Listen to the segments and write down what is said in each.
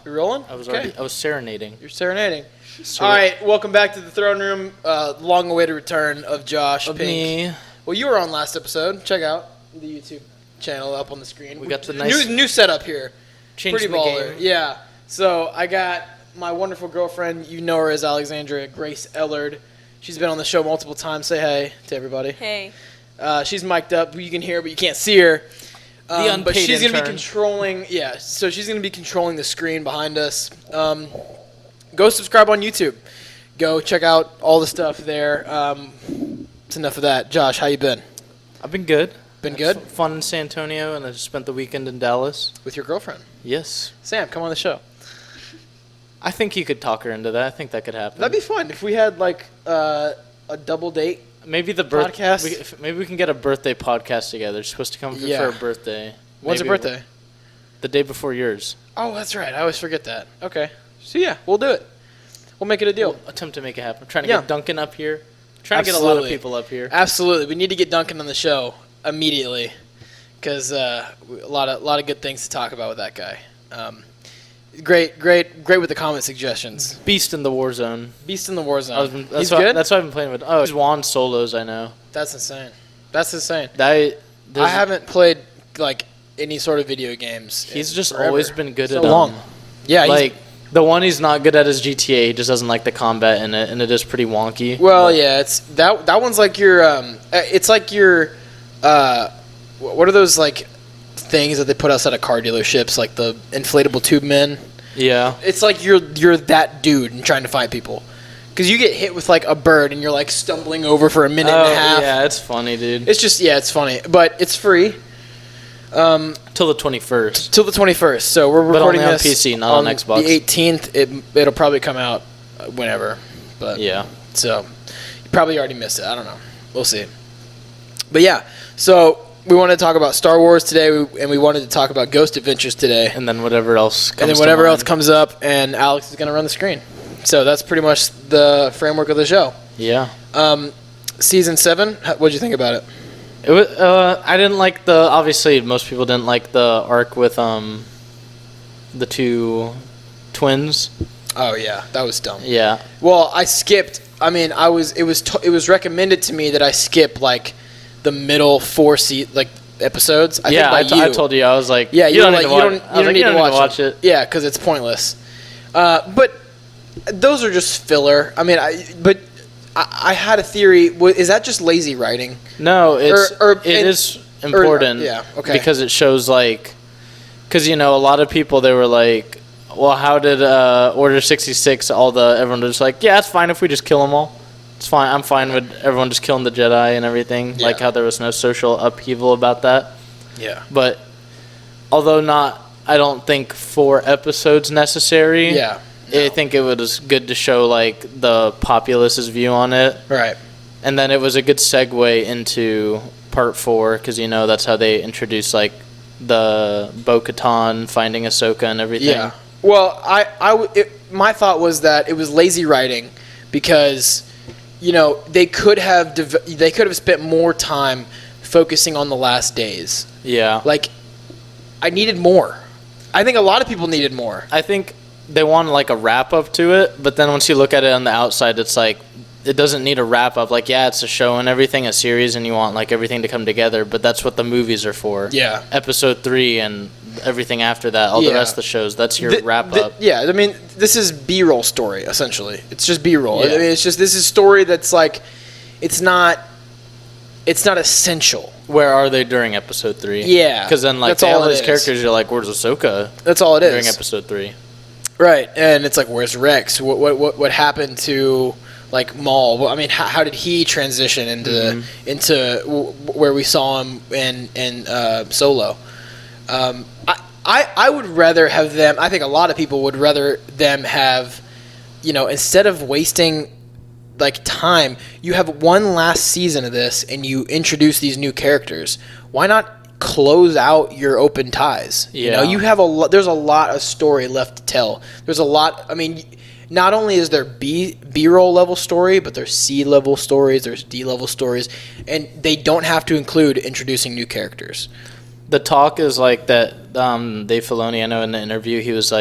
You rolling? I was serenading. You're serenading. All right, welcome back to the throne room. Long-awaited return of Josh Pink. Me. Well, you were on last episode. Check out the YouTube channel up on the screen. We got the nice new setup here. Changed Pretty the baller. game. Yeah. So I got my wonderful girlfriend. You know her as Alexandria Grace Ellard. She's been on the show multiple times. Say hey to everybody. Hey. She's mic'd up. You can hear her, but you can't see her. Unpaid but she's going to be intern. controlling. Yeah. So she's going to be controlling the screen behind us. Go subscribe on YouTube. Go check out all the stuff there. It's enough of that. Josh, how you been? I've been good. Been good? Fun in San Antonio, and I just spent the weekend in Dallas. With your girlfriend. Yes. Sam, come on the show. I think you could talk her into that. I think that could happen. That'd be fun if we had like a double date. Maybe the podcast. Maybe we can get a birthday podcast together. She's supposed to come for her birthday. When's her birthday? The day before yours. Oh, that's right. I always forget that. Okay. So yeah, we'll do it. We'll make it a deal. We'll attempt to make it happen. I'm trying to get Duncan up here. Trying to get a lot of people up here. Absolutely. We need to get Duncan on the show immediately because a lot of good things to talk about with that guy. Great with the comment suggestions. Beast in the Warzone. Beast in the Warzone. He's good? That's what I've been playing with. Oh, he's Juan Solos, I know. That's insane. I haven't played like any sort of video games. He's just forever. always been good so at long. Yeah, like the one he's not good at is GTA. He just doesn't like the combat in it, and it is pretty wonky. Well, yeah, it's that one's like your it's like your what are those like things that they put outside of car dealerships, like the inflatable tube men? Yeah. It's like you're that dude and trying to fight people. Because you get hit with like a bird and you're like stumbling over for a minute and a half. Yeah, it's funny, dude. It's just, it's funny. But it's free. Till the 21st. Till the 21st. So we're recording only on this PC, not on Xbox. The 18th. It'll probably come out whenever. But yeah. So you probably already missed it. I don't know. We'll see. But yeah. So we wanted to talk about Star Wars today, and we wanted to talk about Ghost Adventures today. And then whatever else comes else comes up, and Alex is going to run the screen. So that's pretty much the framework of the show. Yeah. Season 7, what'd you think about it? It was. I didn't like obviously, most people didn't like the arc with the two twins. Oh yeah, that was dumb. Yeah. Well, I skipped. I mean, it was recommended to me that I skip like the middle 4 episodes. I told you. I was like, yeah, you don't need to watch it. Yeah, because it's pointless. But those are just filler. I mean, I had a theory. Is that just lazy writing? No, it is important. Okay. Because it shows because a lot of people, they were like, well, how did Order 66? Everyone was like, yeah, it's fine if we just kill them all. It's fine. I'm fine with everyone just killing the Jedi and everything. Yeah. Like how there was no social upheaval about that. Yeah. But although I don't think 4 episodes necessary. Yeah. No. I think it was good to show the populace's view on it. Right. And then it was a good segue into part 4 because that's how they introduce the Bo-Katan finding Ahsoka and everything. Yeah. Well, my thought was that it was lazy writing because they could have spent more time focusing on the last days. Yeah. I needed more. I think a lot of people needed more. I think they want a wrap up to it, but then once you look at it on the outside, it's it doesn't need a wrap up. It's a show and everything, a series, and you want everything to come together. But that's what the movies are for. Yeah. Episode 3 and everything after that, all the rest of the shows. That's your wrap up. Yeah, I mean, this is B-roll story essentially. It's just B-roll. Yeah. I mean, this is story that's it's not essential. Where are they during episode 3? Yeah, because then that's all all these it characters, you're like, where's Ahsoka? That's all it is during episode 3. Right, and it's where's Rex? What happened to Maul? Well, I mean, how did he transition into where we saw him in Solo? I would rather have them. I think a lot of people would rather them have, instead of wasting time, you have one last season of this and you introduce these new characters. Why not close out your open ties? Yeah. You have there's a lot of story left to tell. There's a lot. I mean, not only is there B-roll level story, but there's C level stories, there's D level stories, and they don't have to include introducing new characters. The talk is that Dave Filoni, I know in the interview, he was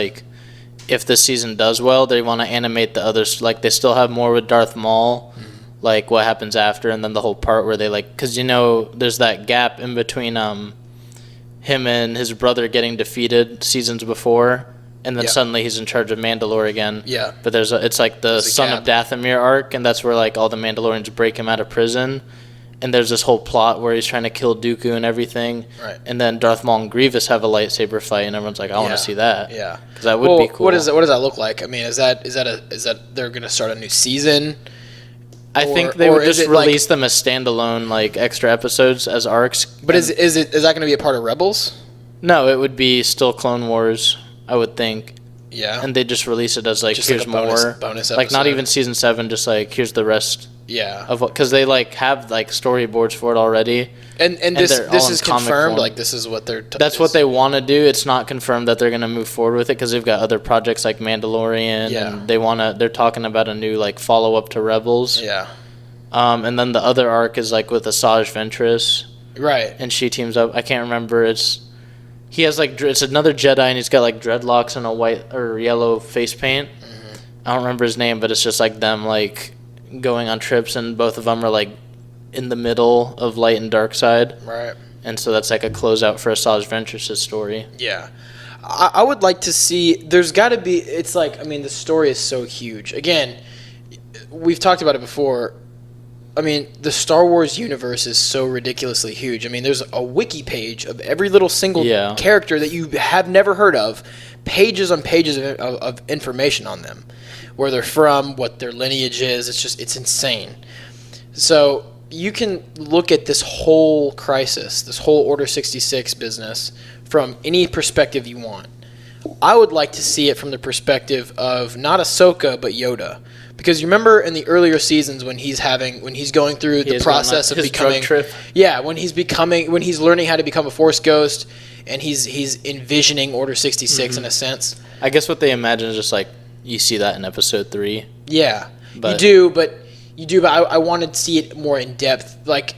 if this season does well, they want to animate the others. Like, they still have more with Darth Maul, like what happens after, and then the whole part where they like, because there's that gap in between him and his brother getting defeated seasons before, and then suddenly he's in charge of Mandalore again. Yeah. But it's like the Son of Dathomir arc, and that's where like all the Mandalorians break him out of prison. And there's this whole plot where he's trying to kill Dooku and everything. Right. And then Darth Maul and Grievous have a lightsaber fight, and everyone's like, I want to see that. Yeah. Because that would be cool. What does that look like? I mean, is that they're going to start a new season? I think they would just release them as standalone, like, extra episodes as arcs. But is that going to be a part of Rebels? No, it would be still Clone Wars, I would think. Yeah. And they just release it as, like, Just here's like a bonus more. episode. Like, not even Season 7, just, like, here's the rest. Yeah. Of what, because they, like, have, like, storyboards for it already. And this is confirmed? Form. Like, this is what they're... That's what they want to do. It's not confirmed that they're going to move forward with it because they've got other projects like Mandalorian. Yeah. And they're talking about a new, like, follow-up to Rebels. Yeah. And then the other arc is, like, with Asajj Ventress. Right. And she teams up. I can't remember. He has, like, it's another Jedi, and he's got, like, dreadlocks and a white or yellow face paint. Mm-hmm. I don't remember his name, but it's just, like, them, like, going on trips, and both of them are, like, in the middle of light and dark side. Right. And so that's, like, a closeout for Asajj Ventress' story. Yeah. I would like to see... There's got to be... It's like... I mean, the story is so huge. Again, we've talked about it before. I mean, the Star Wars universe is so ridiculously huge. I mean, there's a wiki page of every little single character that you have never heard of, pages on pages of information on them, where they're from, what their lineage is. It's insane. So you can look at this whole crisis, this whole Order 66 business, from any perspective you want. I would like to see it from the perspective of not Ahsoka, but Yoda. Because you remember in the earlier seasons when he's going through the process of becoming, when he's learning how to become a Force ghost, and he's envisioning Order 66 in a sense. I guess what they imagine is just like you see that in Episode 3. Yeah, you do, but I wanted to see it more in depth, like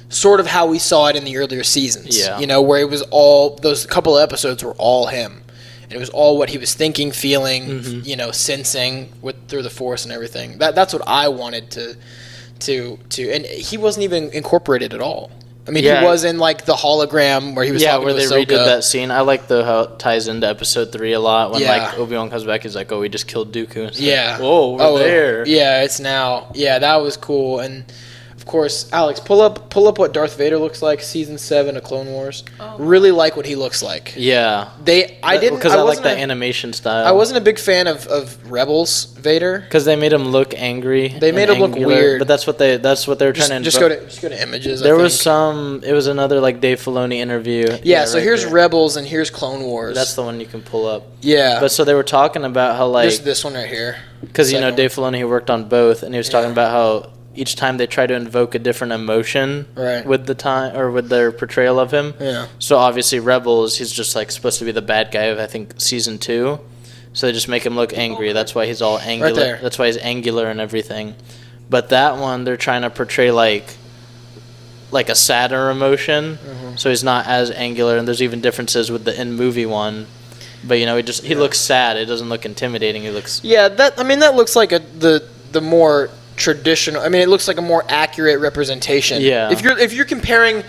sort of how we saw it in the earlier seasons. Yeah, where it was all those couple of episodes were all him. It was all what he was thinking, feeling, sensing through the Force and everything. That's what I wanted to, and he wasn't even incorporated at all. I mean, he was in like the hologram where he was talking where to they Ahsoka. redid that scene. I like how it ties into Episode 3 a lot when like Obi-Wan comes back. He's like, "Oh, we just killed Dooku." It's like, whoa, we're there. Yeah, it's now. Yeah, that was cool. And of course, Alex, pull up what Darth Vader looks like, Season 7 of Clone Wars. Oh. Really like what he looks like. Yeah. I like the animation style. I wasn't a big fan of Rebels Vader because they made him look angry. They made him look weird. But that's what they were trying to. Just go to images. There was it was another like Dave Filoni interview. Yeah. So here's Rebels and here's Clone Wars. That's the one you can pull up. Yeah. But so they were talking about how like there's this one right here. Because Dave Filoni, he worked on both, and he was talking about how each time they try to invoke a different emotion with the time or with their portrayal of him. Yeah. So obviously Rebels, he's just like supposed to be the bad guy of I think Season 2. So they just make him look angry. That's why he's all angular. Right there. That's why he's angular and everything. But that one they're trying to portray like a sadder emotion. Mm-hmm. So he's not as angular, and there's even differences with the in-movie one. But he looks sad. It doesn't look intimidating. He looks that looks like the more traditional. I mean, it looks like a more accurate representation. Yeah. If you're comparing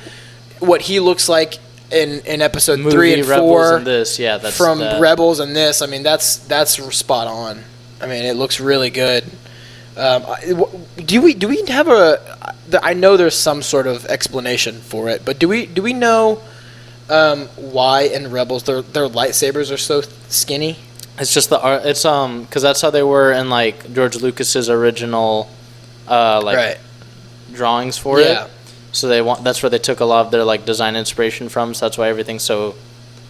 what he looks like in Episode 3 and Rebels 4 and this, that's from Rebels and this, I mean that's spot on. I mean, it looks really good. Do we have I know there's some sort of explanation for it, but do we know why in Rebels their lightsabers are so skinny? It's just it's because that's how they were in like George Lucas's original drawings for it. So that's where they took a lot of their like design inspiration from. So that's why everything's so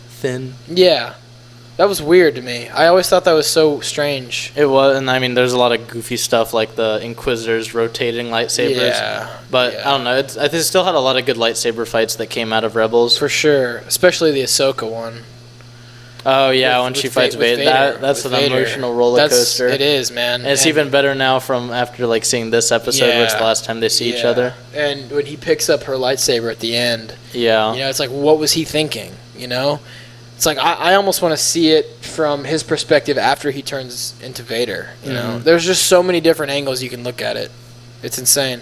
thin. Yeah, that was weird to me. I always thought that was so strange. It was, and I mean, there's a lot of goofy stuff like the Inquisitors rotating lightsabers. Yeah, but I don't know. I think it still had a lot of good lightsaber fights that came out of Rebels for sure, especially the Ahsoka one. Oh yeah, when she fights Vader. That's an emotional roller coaster. It is, man. And it's even better now from after like seeing this episode, where it's the last time they see each other. And when he picks up her lightsaber at the end, it's like, what was he thinking? It's It's like I almost want to see it from his perspective after he turns into Vader. You know, there's just so many different angles you can look at it. It's insane.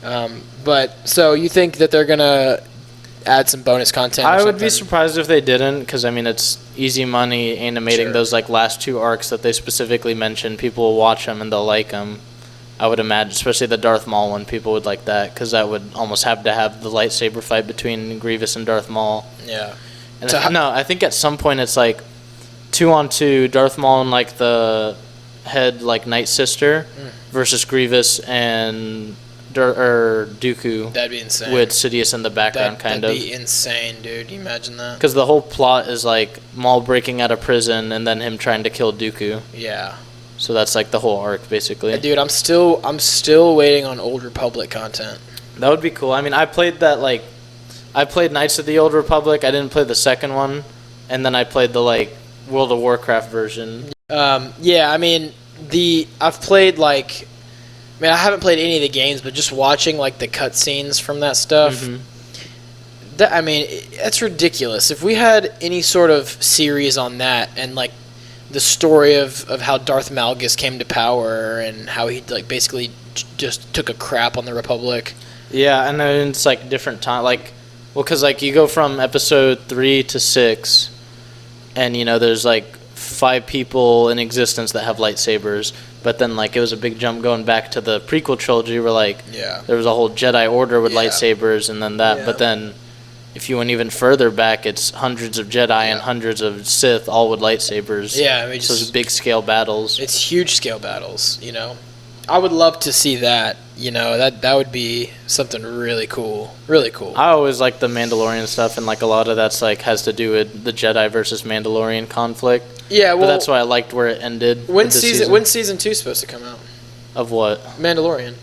But so you think that they're gonna add some bonus content? I would be surprised if they didn't, because I mean it's easy money animating those like last 2 arcs that they specifically mentioned. People will watch them and they'll like them. I would imagine, especially the Darth Maul one, people would like that because that would almost have to have the lightsaber fight between Grievous and Darth Maul. Yeah. And I think at some point it's like 2-on-2, Darth Maul and like the head like Night Sister versus Grievous and Dooku. That'd be insane. With Sidious in the background, that'd be insane, dude. Can you imagine that? Because the whole plot is like Maul breaking out of prison and then him trying to kill Dooku. Yeah. So that's like the whole arc, basically. Dude, I'm still waiting on Old Republic content. That would be cool. I mean, I played Knights of the Old Republic. I didn't play the second one, and then I played the like World of Warcraft version. Yeah, I mean I've played like, I mean I haven't played any of the games, but just watching like the cutscenes from that stuff. That, I mean, that's ridiculous. If we had any sort of series on that and like the story of how Darth Malgus came to power and how he like basically just took a crap on the Republic. Yeah, and then it's like different time, like, well, because like you go from episode 3 to 6, and you know there's like 5 people in existence that have lightsabers, but then like it was a big jump going back to the prequel trilogy where like there was a whole Jedi Order with lightsabers, and then that, but then if you went even further back, it's hundreds of Jedi and hundreds of Sith, all with lightsabers. Yeah, I mean, so it's big scale battles. It's huge scale battles. You know, I would love to see that. You know, that would be something really cool. Really cool. I always like the Mandalorian stuff, and like a lot of that's like has to do with the Jedi versus Mandalorian conflict. Yeah, well, but that's why I liked where it ended. When's season 2 supposed to come out? Of what? Mandalorian.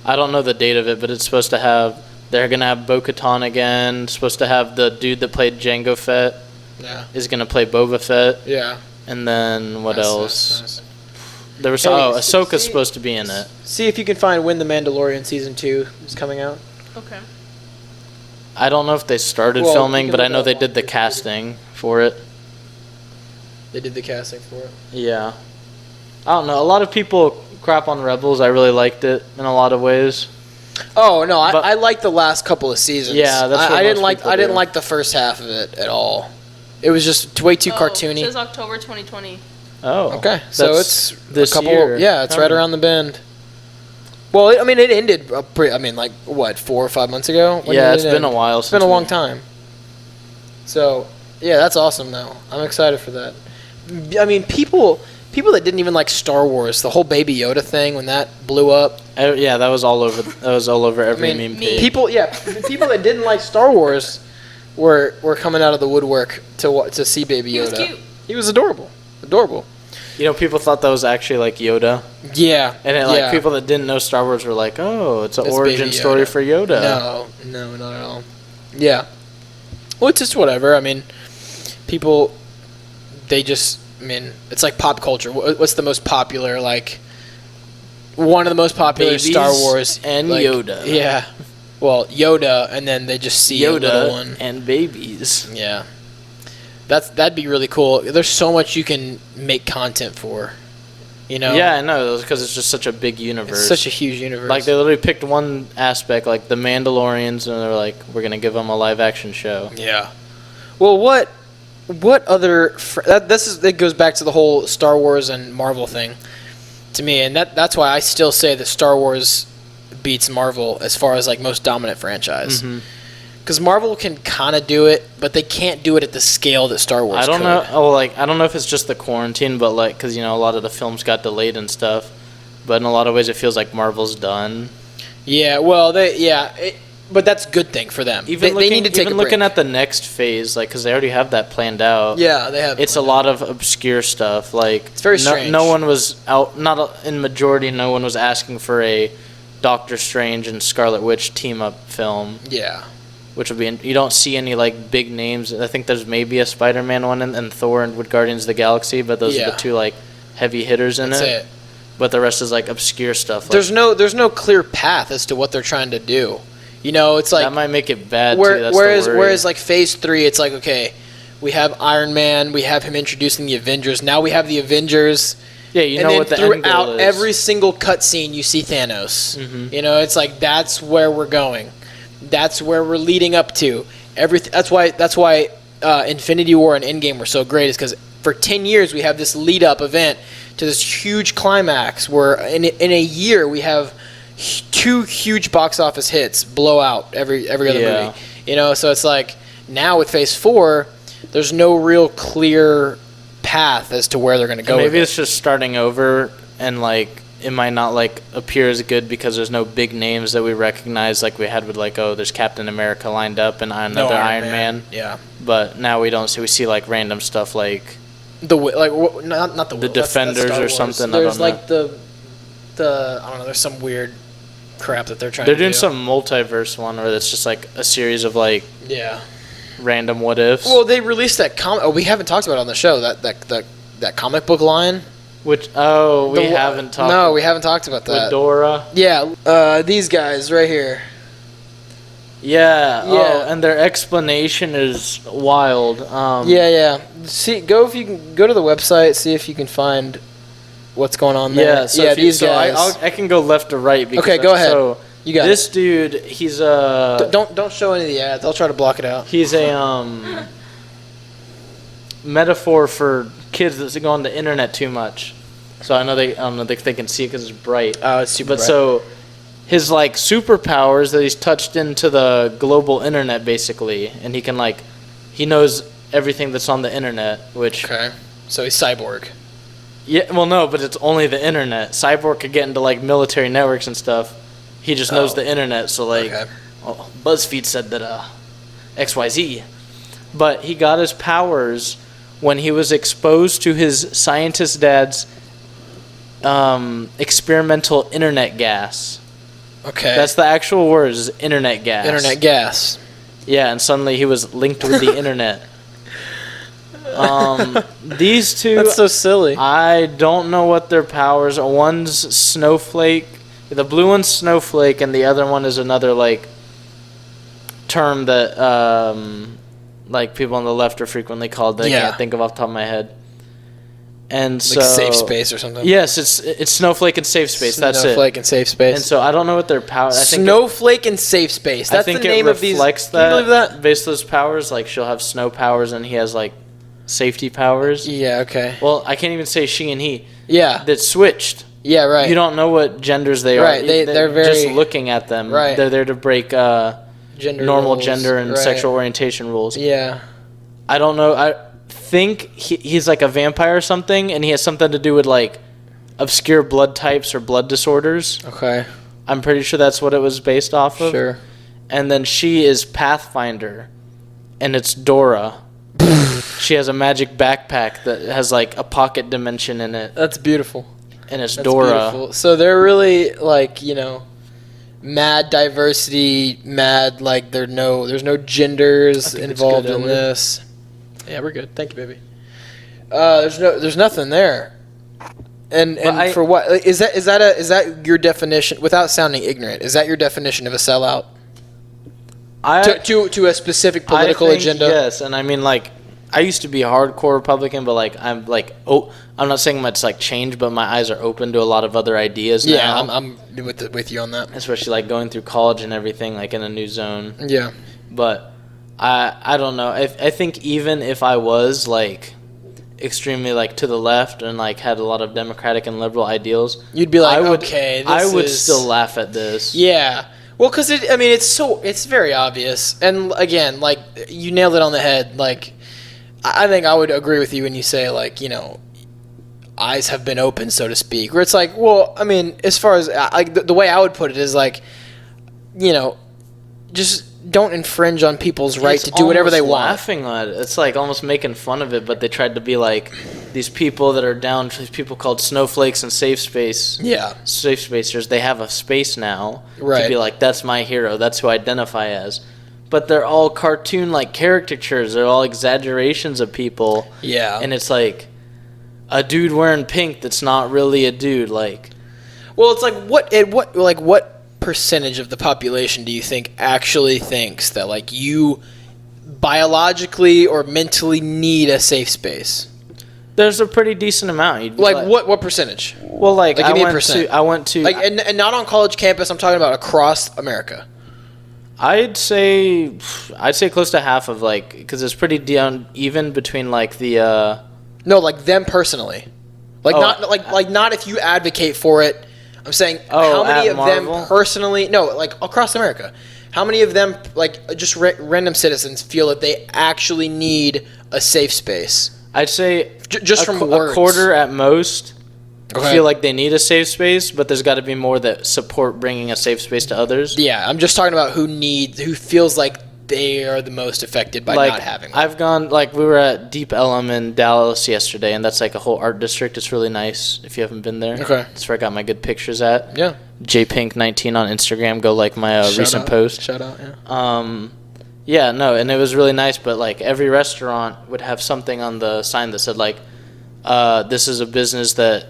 I don't know the date of it, but it's supposed to have. They're gonna have Bo-Katan again. Supposed to have the dude that played Jango Fett. Yeah. Is gonna play Boba Fett. Yeah. And then what else? Nice. There was Ahsoka's supposed to be in it. See if you can find when the Mandalorian season 2 is coming out. Okay. I don't know if they started filming, but I know they did the casting for it. They did the casting for it. Yeah. I don't know. A lot of people crap on Rebels. I really liked it in a lot of ways. Oh no, I liked the last couple of seasons. Yeah, that's what I didn't like the first half of it at all. It was just way too cartoony. It says October 2020. Oh, okay. So it's this year. Yeah, it's right around the bend. Well, I mean, it ended. Like what, 4 or 5 months ago? Yeah, it's been a while. It's been a long time. So yeah, that's awesome though. I'm excited for that. I mean, people that didn't even like Star Wars, the whole Baby Yoda thing when that blew up. Yeah, that was all over. That was all over every meme page. People that didn't like Star Wars were coming out of the woodwork to see Baby Yoda. He was cute. He was adorable. You know, people thought that was actually like Yoda. Yeah. And people that didn't know Star Wars were like, "Oh, it's an origin story for Yoda." No, not at all. Yeah. Well, it's just whatever. I mean, people, it's like pop culture. What's the most popular, like, one of the most popular Babies Star Wars? And like, Yoda. Yeah. Well, Yoda, and then they just see Yoda a little one. And babies. Yeah. That'd be really cool. There's so much you can make content for, you know? Yeah, I know, because it's just such a big universe. It's such a huge universe. Like, they literally picked one aspect, like the Mandalorians, and they're like, we're going to give them a live-action show. Yeah. Well, what other... It goes back to the whole Star Wars and Marvel thing to me, and that's why I still say that Star Wars beats Marvel as far as, like, most dominant franchise. Mm-hmm. Because Marvel can kind of do it, but they can't do it at the scale that Star Wars could. know. Oh, like, I don't know if it's just the quarantine, but like, because you know a lot of the films got delayed and stuff. But in a lot of ways, it feels like Marvel's done. Yeah, well, but that's a good thing for them. They need to take a break. Even looking at the next phase, like, because they already have that planned out. Yeah, they have. It's a lot of obscure stuff. Like, it's very strange. No one was out. In majority, no one was asking for a Doctor Strange and Scarlet Witch team up film. Yeah. Which would be, you don't see any like big names. I think there's maybe a Spider-Man one and Thor and with Guardians of the Galaxy, but those are the two like heavy hitters in it. But the rest is like obscure stuff. There's no clear path as to what they're trying to do. You know, it's like that might make it bad too. Whereas like Phase 3, it's like, okay, We have Iron Man. We have him introducing the Avengers. Now we have the Avengers. Yeah, you And know then what the end goal throughout is. every single cutscene, you see Thanos. You know, it's like that's where we're going. That's where we're leading up to. That's why Infinity War and Endgame were so great. Is because for 10 years we have this lead up event to this huge climax where in a year we have 2 huge box office hits blow out every other movie. You know, so it's like now with Phase 4, there's no real clear path as to where they're going to go. Maybe with it's just starting over, and like it might not like appear as good because there's no big names that we recognize like we had with like, oh, there's Captain America lined up and another Iron Man. Yeah, But now we don't see. We see like random stuff like not the Defenders Star or Wars. something, I There's don't know. like the I don't know. There's some weird crap that they're trying. they're to doing do. some multiverse one where it's just like a series of like Yeah. random what ifs. Well, they released that comic. Oh, we haven't talked about it on the show. That comic book line. We haven't talked. No, we haven't talked about that. with Dora. Yeah, these guys right here. Yeah. Yeah. Oh, and their explanation is wild. Yeah. See, go if you can go to the website, see if you can find what's going on there. Yeah. So these guys. I can go left to right. Because Okay, go ahead. So You got this dude. He's a. Don't show any of the ads. I'll try to block it out. He's a metaphor for kids that go on the internet too much. So I don't know if they can see it because it's bright. Oh, it's super But bright. so his like superpowers that he's touched into the global internet basically, and he knows everything that's on the internet, which Okay. So he's cyborg. yeah, well no, but it's only the internet. Cyborg could get into like military networks and stuff. He just knows Oh. the internet, so like Okay. BuzzFeed said that XYZ. But he got his powers when he was exposed to his scientist dad's experimental internet gas. Okay. That's the actual words, is internet gas. internet gas. Yeah, and suddenly he was linked with the internet. These two, That's so silly. I don't know what their powers are. One's Snowflake. The blue one's Snowflake, and the other one is another, like, term that, like, people on the left are frequently called that I Yeah. can't think of off the top of my head. And so... Like safe space or something. Yes, it's Snowflake and Safe Space. That's it. Snowflake and safe space. And so I don't know what their power. I think Snowflake and safe space. That's I think the name it of these. reflects Can you believe that? Based on those powers, like she'll have snow powers and he has like safety powers. Yeah. Okay. Well, I can't even say she and he. Yeah. That switched. Yeah. Right. You don't know what genders they Right, are. they're very- just looking at them. Right. They're there to break Gender normal roles, gender and right. sexual orientation rules. Yeah. I don't know. I think he's like a vampire or something, and he has something to do with like obscure blood types or blood disorders. Okay. I'm pretty sure that's what it was based off of. Sure. And then she is Pathfinder, and it's Dora. She has a magic backpack that has like a pocket dimension in it, That's beautiful. and it's That's Dora. beautiful. So they're really like mad diversity, mad like there's no genders I think it's involved good, in Edward. this. Yeah, we're good. Thank you, baby. There's nothing there. And But for what is that your definition? Without sounding ignorant, is that your definition of a sellout to a specific political I think agenda? Yes, and I mean like I used to be a hardcore Republican, but like I'm not saying much like change, but my eyes are open to a lot of other ideas Yeah, now. I'm with you on that. Especially like going through college and everything, like in a new zone. Yeah. But I don't know. I think even if I was like extremely like to the left and like had a lot of democratic and liberal ideals, You'd be like, I would, okay, I this would is- still laugh at this. Yeah. Well, because it's very obvious, and again, like you nailed it on the head. Like, I think I would agree with you when you say like eyes have been opened, so to speak. Where it's like, well, I mean, as far as like the way I would put it is like, just don't infringe on people's right It's to do whatever they almost want. Laughing at it, it's like almost making fun of it. But they tried to be like these people that are down. These people called snowflakes and safe spacers. They have a space now Right. to be like, that's my hero. That's who I identify as. But they're all cartoon like caricatures. They're all exaggerations of people. Yeah. And it's like a dude wearing pink that's not really a dude. Like, Well, it's like what percentage of the population do you think actually thinks that like you biologically or mentally need a safe space? There's a pretty decent amount. Like what percentage? Well, like Give I me a went percent. to, I went to, Like and not on college campus. I'm talking about across America. I'd say close to half of like, because it's pretty down even between like the. No, like them personally. Like Oh, not if you advocate for it. I'm saying Oh, how many at of them Marvel? personally? No, like across America. How many of them, like just random citizens, feel that they actually need a safe space? I'd say Just from words. a quarter at most. Okay. Feel like they need a safe space, but there's got to be more that support bringing a safe space to others. Yeah, I'm just talking about who feels like they are the most affected by Like not having one. I've gone, like we were at Deep Ellum in Dallas yesterday, and that's like a whole art district. It's really nice if you haven't been there. Okay. That's where I got my good pictures at. Yeah. JPink19 on Instagram. Go like my Shout recent out. post. Shout out, yeah. Yeah, no, and it was really nice, but like every restaurant would have something on the sign that said like, this is a business that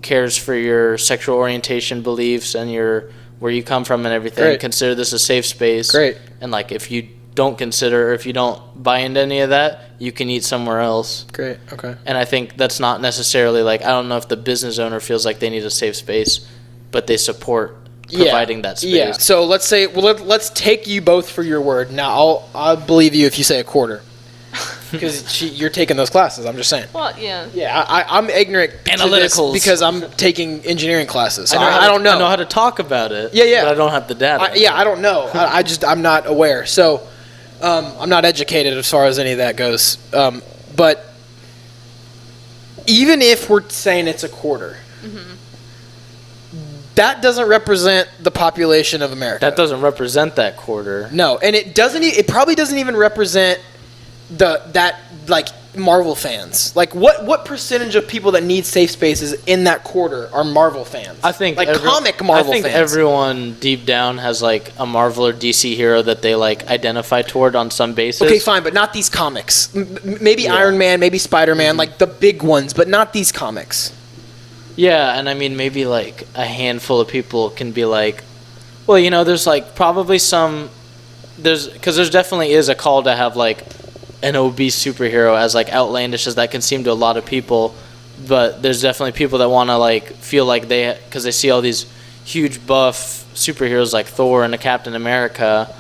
cares for your sexual orientation beliefs and your where you come from and everything. Great. Consider this a safe space. Great. And like if you don't consider or if you don't buy into any of that, you can eat somewhere else. Great, okay. And I think that's not necessarily like, I don't know if the business owner feels like they need a safe space, but they support providing that space. Yeah, so let's say, let's take you both for your word. Now, I'll believe you if you say a quarter. Because you're taking those classes, I'm just saying. Well, yeah. Yeah, I'm ignorant to this Analyticals. because I'm taking engineering classes. So how I don't know. I know how to talk about it. Yeah, yeah. But I don't have the data. I don't know. I'm not aware. So I'm not educated as far as any of that goes. But even if we're saying it's a quarter, that doesn't represent the population of America. That doesn't represent that quarter. No, and it doesn't. It probably doesn't even represent that like Marvel fans. Like what percentage of people that need safe spaces in that quarter are Marvel fans? I think like comic Marvel I think fans. everyone deep down has like a Marvel or DC hero that they like identify toward on some basis. Okay, fine, but not these comics. Maybe Iron Man, maybe Spider-Man, like the big ones, but not these comics. Yeah, and I mean maybe like a handful of people can be like, well, you know, there's like probably because there's definitely is a call to have like an obese superhero, as like outlandish as that can seem to a lot of people, but there's definitely people that want to like feel like because they see all these huge buff superheroes like Thor and a Captain America,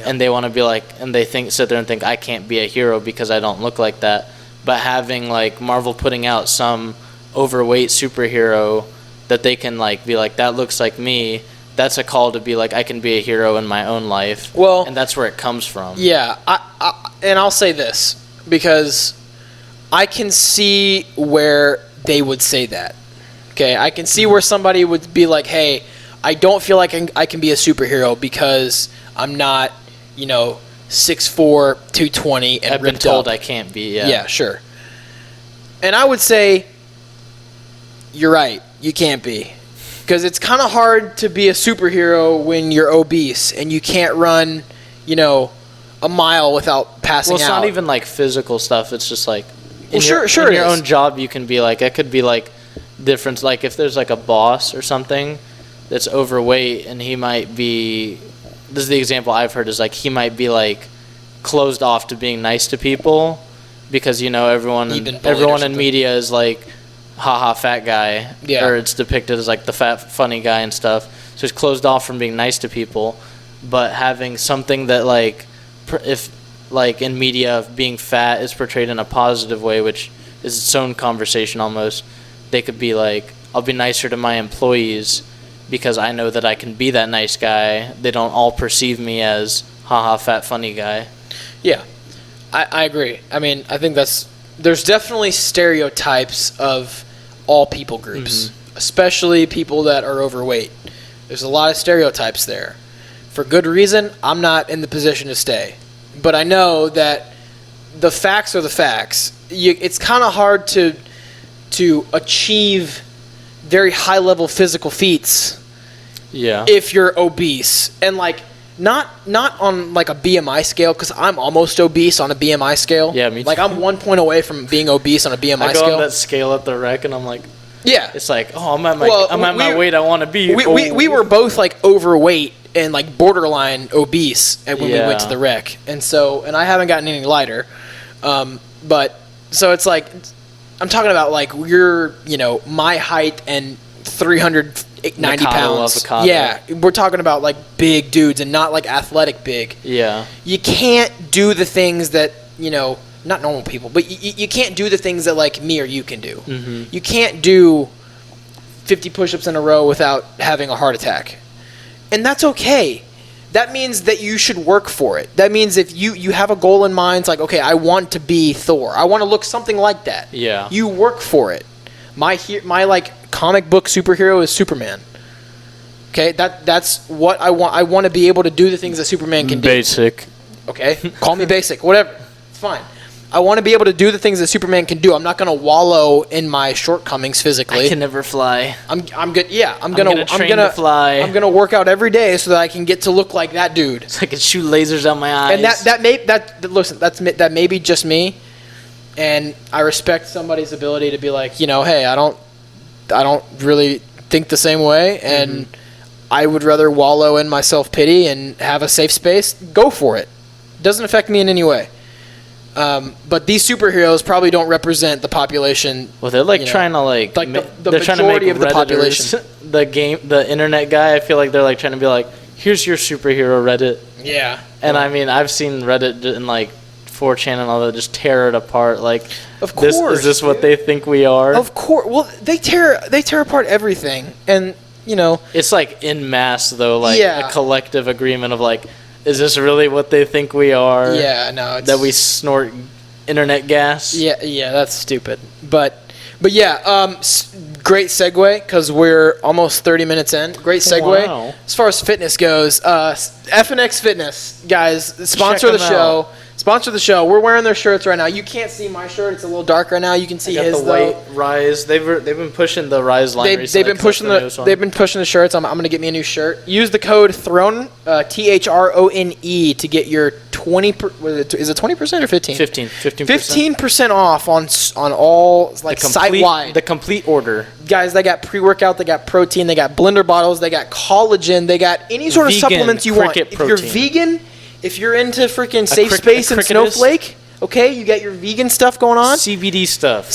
and they want to be like, and they sit there and think I can't be a hero because I don't look like that. But having like Marvel putting out some overweight superhero that they can like be like, that looks like me, that's a call to be like, I can be a hero in my own life. Well, and that's where it comes from. Yeah, and I'll say this because I can see where they would say that. Okay, I can see where somebody would be like, hey, I don't feel like I can be a superhero because I'm not, 6'4", 220, and I've been ripped told up. I can't be. Yeah, sure. And I would say, you're right, you can't be. Because it's kind of hard to be a superhero when you're obese and you can't run, a mile without passing Well, it's out. not even like physical stuff. It's just like in sure in it your is. own job, you can be like, it could be like different. Like if there's like a boss or something that's overweight and he might be. This is the example I've heard is like he might be like closed off to being nice to people because everyone You've been bullied or everyone in something. media is like, haha, fat guy. Yeah. Or it's depicted as like the fat funny guy and stuff. So he's closed off from being nice to people, but having something that like if like in media of being fat is portrayed in a positive way, which is its own conversation almost, they could be like, I'll be nicer to my employees because I know that I can be that nice guy. They don't all perceive me as haha fat funny guy. Yeah, I agree. I mean, I think there's definitely stereotypes of all people groups, especially people that are overweight. There's a lot of stereotypes there. For good reason, I'm not in the position to stay. But I know that the facts are the facts. It's kind of hard to achieve very high-level physical feats Yeah. if you're obese. And, like, not on, like, a BMI scale, because I'm almost obese on a BMI scale. Yeah, me too. Like, I'm 1 point away from being obese on a BMI I go scale. on that scale at the rec and I'm like, Yeah. it's like, oh, I'm at my Well, my weight I want to be. We were both like overweight and like borderline obese when we went to the rec. And I haven't gotten any lighter. But so it's like, I'm talking about like my height and 390 pounds. Avocado. Yeah, we're talking about like big dudes and not like athletic big. Yeah. You can't do the things that, not normal people, but you can't do the things that like me or you can do. Mm-hmm. You can't do 50 push-ups in a row without having a heart attack. And that's okay. That means that you should work for it. That means if you have a goal in mind, it's like, okay, I want to be Thor. I want to look something like that. Yeah. You work for it. My like comic book superhero is Superman. Okay, that's what I want. I want to be able to do the things that Superman can do. Basic. Okay, call me basic, whatever. It's fine. I want to be able to do the things that Superman can do. I'm not going to wallow in my shortcomings physically. I can never fly. I'm good. Yeah, I'm gonna fly. I'm gonna work out every day so that I can get to look like that dude. So I can shoot lasers out my eyes. And that may be just me, and I respect somebody's ability to be like, hey, I don't really think the same way, and I would rather wallow in my self-pity and have a safe space. Go for it. Doesn't affect me in any way. But these superheroes probably don't represent the population. Well, they're like trying to the they're trying to make majority of the population. The internet guy. I feel like they're like trying to be like, here's your superhero Reddit. Yeah. And I mean, I've seen Reddit and like 4chan and all that just tear it apart. Like, of course, is this what they think we are? Of course. Well, they tear apart everything, and it's like en masse though, like a collective agreement of like, is this really what they think we are? Yeah, no, it's that we snort internet gas. Yeah, that's stupid. But yeah, great segue because we're almost 30 minutes in. Great segue. Wow. As far as fitness goes, FNX Fitness, guys, sponsor the show. Sponsor the show. We're wearing their shirts right now. You can't see my shirt; it's a little dark right now. You can see his the white Rise. They've been pushing the Rise line recently. They've been pushing the shirts. I'm gonna get me a new shirt. Use the code Throne THRONE to get your 20. Is it 20% or 15? 15% off on all like site wide. The complete order. Guys, they got pre-workout, they got protein, they got blender bottles, they got collagen, they got any sort of supplements you want. If you're vegan. If you're into freaking Safe Space and Snowflake, okay, you got your vegan stuff going on. CBD stuff.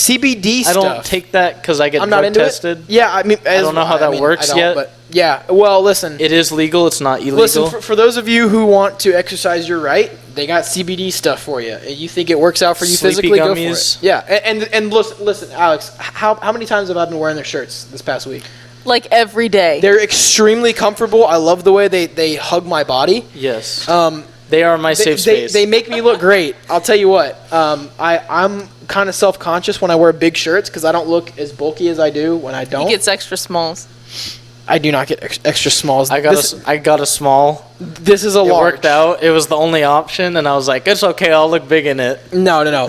I don't take that because I get I'm not into tested. It. Yeah, I mean, I don't know how that works yet. But yeah, well, listen. It is legal. It's not illegal. Listen, for those of you who want to exercise your right, they got CBD stuff for you. You think it works out for you physically? Go for it. Yeah, and listen, Alex, how many times have I been wearing their shirts this past week? Like every day. They're extremely comfortable. I love the way they hug my body. Yes. They are my safe space. They make me look great. I'll tell you what. I'm kind of self-conscious when I wear big shirts because I don't look as bulky as I do when I don't. He gets extra smalls. I do not get extra smalls. I got a small. This is a large. It worked out. It was the only option, and I was like, it's okay. I'll look big in it. No.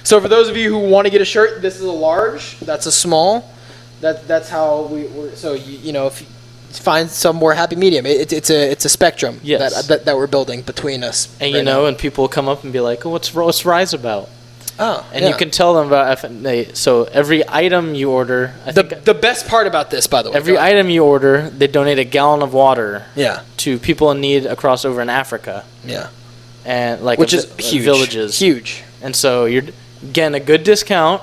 So for those of you who want to get a shirt, this is a large. That's a small. That's how we're. So if you find some more happy medium. It's a spectrum that we're building between us. And and people will come up and be like, "Oh, what's Rise about?" Oh, and you can tell them about FNA. So every item you order, the best part about this, by the way, every item you order, they donate a gallon of water. Yeah. To people in need across over in Africa. Yeah. And which is huge. Villages. Huge. And so you're getting a good discount.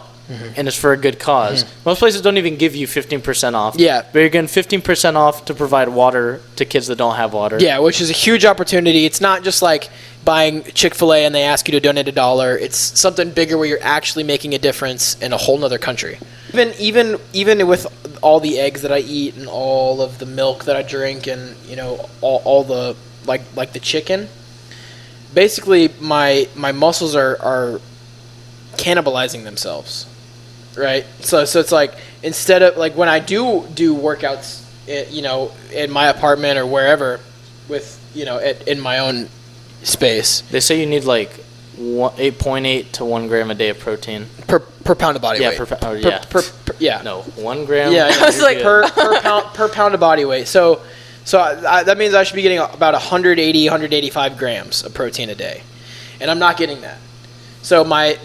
And it's for a good cause. Most places don't even give you 15% off. Yeah. But you're getting 15% off to provide water to kids that don't have water. Yeah, which is a huge opportunity. It's not just like buying Chick-fil-A and they ask you to donate $1. It's something bigger where you're actually making a difference in a whole nother country. Even with all the eggs that I eat and all of the milk that I drink and all the like the chicken, basically my muscles are cannibalizing themselves. Right, so it's like instead of like when I do workouts, in my apartment or wherever, with in my own space. They say you need like 8.8 to 1 gram a day of protein per pound of body weight. Yeah, No, 1 gram. Yeah, I was like per pound of body weight. So that means I should be getting about 185 grams of protein a day, and I'm not getting that. So my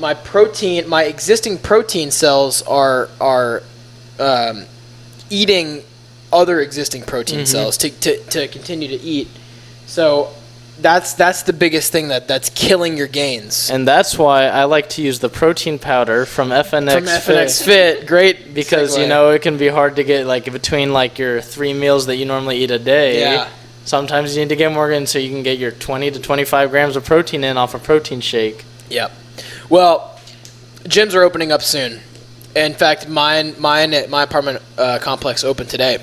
existing protein cells are eating other existing protein cells to continue to eat So that's the biggest thing that's killing your gains. And that's why I like to use the protein powder from FNX From FNX Fit, great because segue. it can be hard to get like between like your 3 meals that you normally eat a day. Yeah. Sometimes you need to get more in so you can get your 20 to 25 grams of protein in off a protein shake. Yep. Well, gyms are opening up soon. In fact, mine at my apartment complex opened today.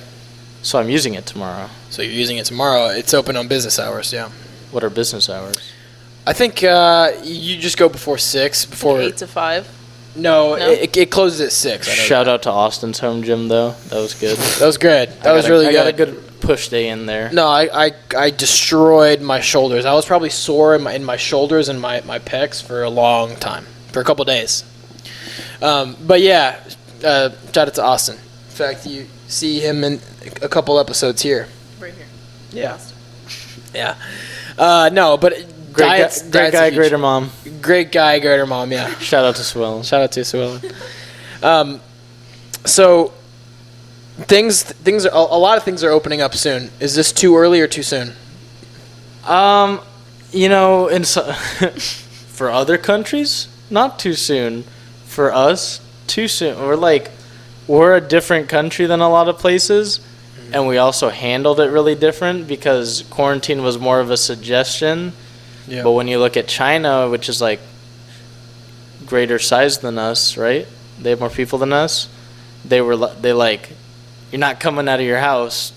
So I'm using it tomorrow. So you're using it tomorrow. It's open on business hours. Yeah. What are business hours? I think you just go before 6. Before 8 to 5. No, No? It closes at 6. I know Shout out to Austin's home gym though. That was good. that was good. That was really I good. got a good push day in there. No, I destroyed my shoulders. I was probably sore in my shoulders and my pecs for a long time, for a couple days. But yeah, shout out to Austin. In fact, you see him in a couple episodes here. Right here. Yeah. Yeah. No, but Great diet's guy, huge. greater mom. Great guy, greater mom, yeah. Shout out to Swell. Shout out to Suellen. So things are a lot of things are opening up soon. Is this too early or too soon? For other countries, not too soon. For us, too soon. We're a different country than a lot of places, and we also handled it really different because quarantine was more of a suggestion. Yeah. But when you look at China, which is like greater size than us, right? They have more people than us. They you're not coming out of your house.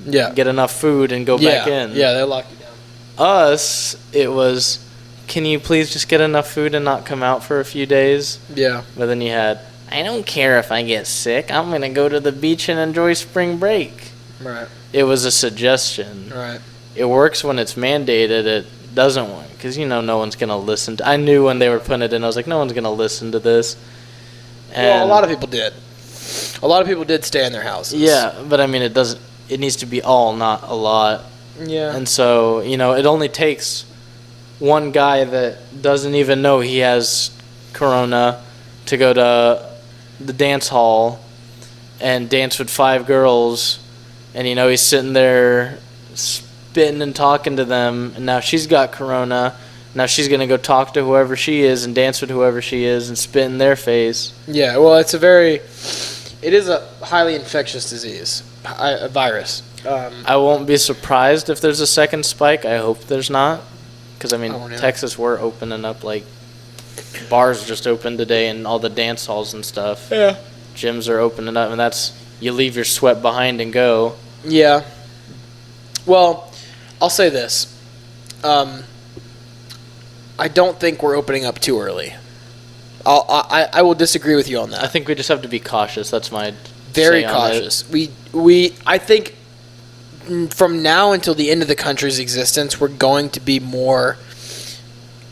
Yeah. Get enough food and go back in. Yeah, they lock you down. Us, it was, can you please just get enough food and not come out for a few days? Yeah. But then you had, I don't care if I get sick. I'm going to go to the beach and enjoy spring break. Right. It was a suggestion. Right. It works when it's mandated. It doesn't work because, no one's going to listen. I knew when they were putting it in, I was like, no one's going to listen to this. Well, a lot of people did. A lot of people did stay in their houses. Yeah, but I mean, it needs to be all, not a lot. Yeah. And so, it only takes one guy that doesn't even know he has corona to go to the dance hall and dance with 5 girls, and he's sitting there spitting and talking to them, and now she's got corona. Now she's going to go talk to whoever she is and dance with whoever she is and spit in their face. Yeah, well, it is a highly infectious disease, a virus. I won't be surprised if there's a second spike. I hope there's not. Because, yeah. Texas, we're opening up, bars just opened today and all the dance halls and stuff. Yeah. Gyms are opening up, and you leave your sweat behind and go. Yeah. Well, I'll say this. I don't think we're opening up too early. I will disagree with you on that. I think we just have to be cautious. That's my Very say on cautious. I think from now until the end of the country's existence, we're going to be more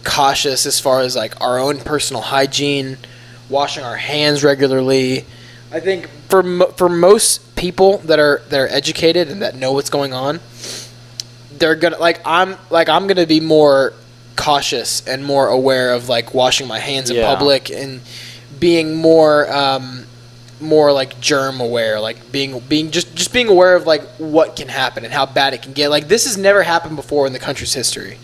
cautious as far as our own personal hygiene, washing our hands regularly. I think for most people that are educated and that know what's going on, they're gonna I'm gonna be more cautious and more aware of washing my hands in Yeah. public and being more germ aware, being aware of what can happen and how bad it can get. This has never happened before in the country's history.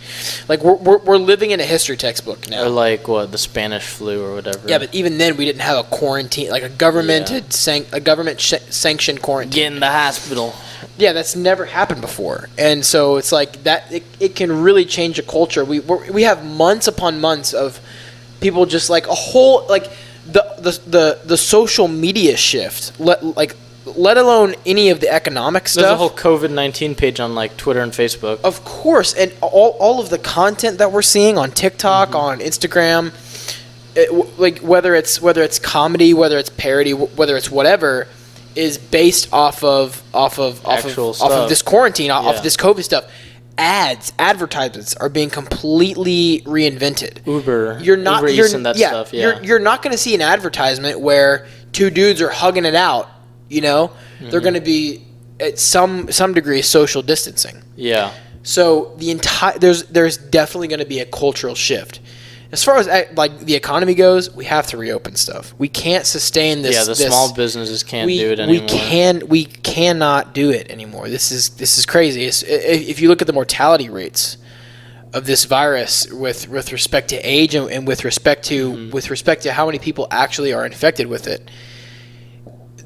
We're living in a history textbook now. Or the Spanish flu or whatever. Yeah, but even then we didn't have a quarantine, a government sanctioned quarantine. Get in the hospital. Yeah, that's never happened before, and so it's that it can really change a culture. We have months upon months of people just a whole the social media shift. Let alone any of the economic stuff. There's a whole COVID-19 page on Twitter and Facebook. Of course, and all of the content that we're seeing on TikTok, on Instagram, whether it's comedy, whether it's parody, whether it's whatever, is based off of this quarantine, off of this COVID stuff. Advertisements are being completely reinvented. Uber Uber Eats and that stuff. Yeah, you're not going to see an advertisement where 2 dudes are hugging it out. They're going to be at some degree social distancing. Yeah. So there's definitely going to be a cultural shift, as far as like the economy goes, we have to reopen stuff. We can't sustain this. Yeah, the small businesses can't do it anymore. We cannot do it anymore. This is crazy. If you look at the mortality rates of this virus with respect to age and with respect to how many people actually are infected with it,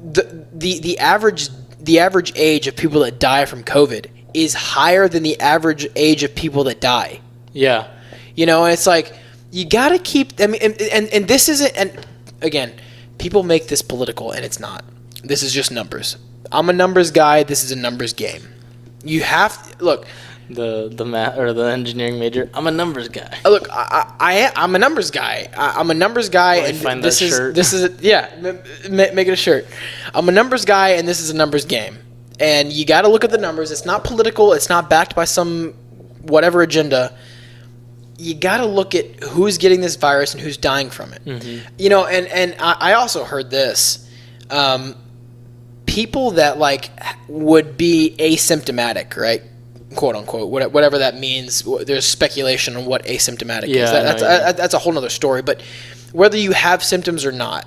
the average age of people that die from COVID is higher than the average age of people that die. Yeah. You know, and it's like, you got to keep, I mean, and this isn't, and again, people make this political, and it's not. This is just numbers. I'm a numbers guy. This is a numbers game. You have to, look. The math or the engineering major. I'm a numbers guy. Look, I'm a numbers guy. I'm a numbers guy, and find this that is shirt. this is yeah. Make it a shirt. I'm a numbers guy, and this is a numbers game. And you got to look at the numbers. It's not political. It's not backed by some whatever agenda. You got to look at who's getting this virus and who's dying from it. Mm-hmm. You know, and I also heard this. People that like would be asymptomatic, right? Quote unquote, whatever that means. There's speculation on what asymptomatic is. That's a whole nother story. But whether you have symptoms or not,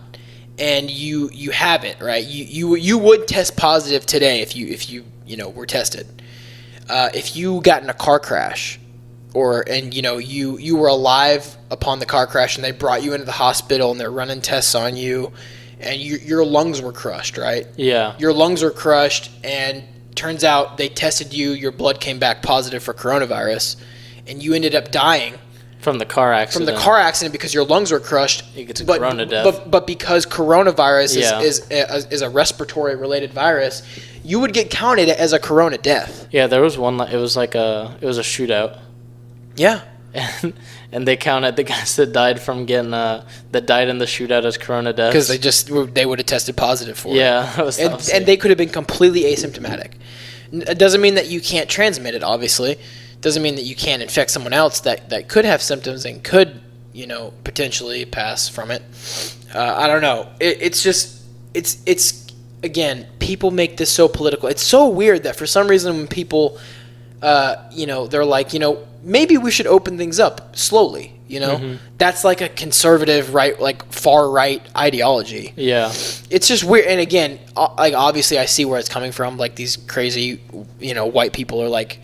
and you have it, right? You would test positive today if you were tested. If you got in a car crash, and you were alive upon the car crash, and they brought you into the hospital and they're running tests on you, and your lungs were crushed, right? Yeah. Your lungs were crushed, and turns out they tested you, your blood came back positive for coronavirus, and you ended up dying from the car accident. Because your lungs were crushed. You get to corona death. But because coronavirus is a respiratory related virus, you would get counted as a corona death. Yeah, there was one. It was a shootout. Yeah. And they counted the guys that died from getting that died in the shootout as corona deaths because they would have tested positive for it. Yeah, that was and they could have been completely asymptomatic. It doesn't mean that you can't transmit it. Obviously, doesn't mean that you can't infect someone else that could have symptoms and could potentially pass from it. I don't know. It's again, people make this so political. It's so weird that for some reason when people they're like, maybe we should open things up slowly, Mm-hmm. That's like a conservative right, like far right ideology. Yeah. It's just weird. And again, like obviously I see where it's coming from. Like these crazy, white people are like,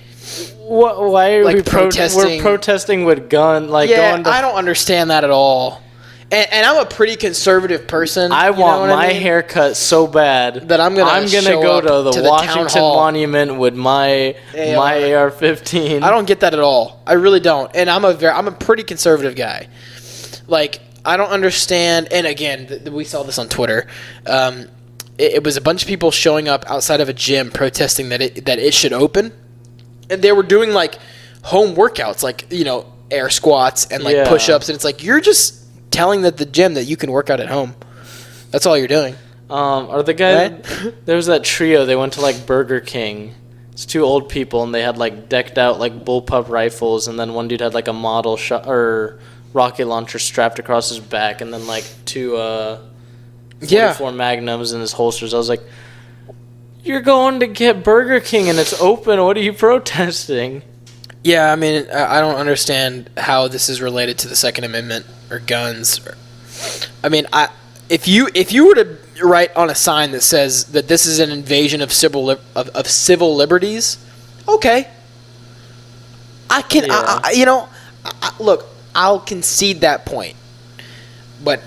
why are we protesting? We're protesting with gun, like going to... I don't understand that at all. And I'm a pretty conservative person. I want my haircut so bad that I'm gonna go to the Washington Monument with my AR-15. I don't get that at all. I really don't. And I'm a pretty conservative guy. Like, I don't understand. And again, we saw this on Twitter. It was a bunch of people showing up outside of a gym protesting that it should open, and they were doing like home workouts, like air squats and like push-ups, and it's like you're just telling the gym that you can work out at home. That's all you're doing. Are the guys? Right? There was that trio. They went to like Burger King. It's two old people, and they had like decked out like bullpup rifles, and then one dude had like a model or rocket launcher strapped across his back, and then like two 44 Magnums in his holsters. I was like, "You're going to get Burger King, and it's open. What are you protesting?" Yeah, I mean, I don't understand how this is related to the Second Amendment or guns. I mean, if you were to write on a sign that says that this is an invasion of civil liberties, okay, I can, look, I'll concede that point. But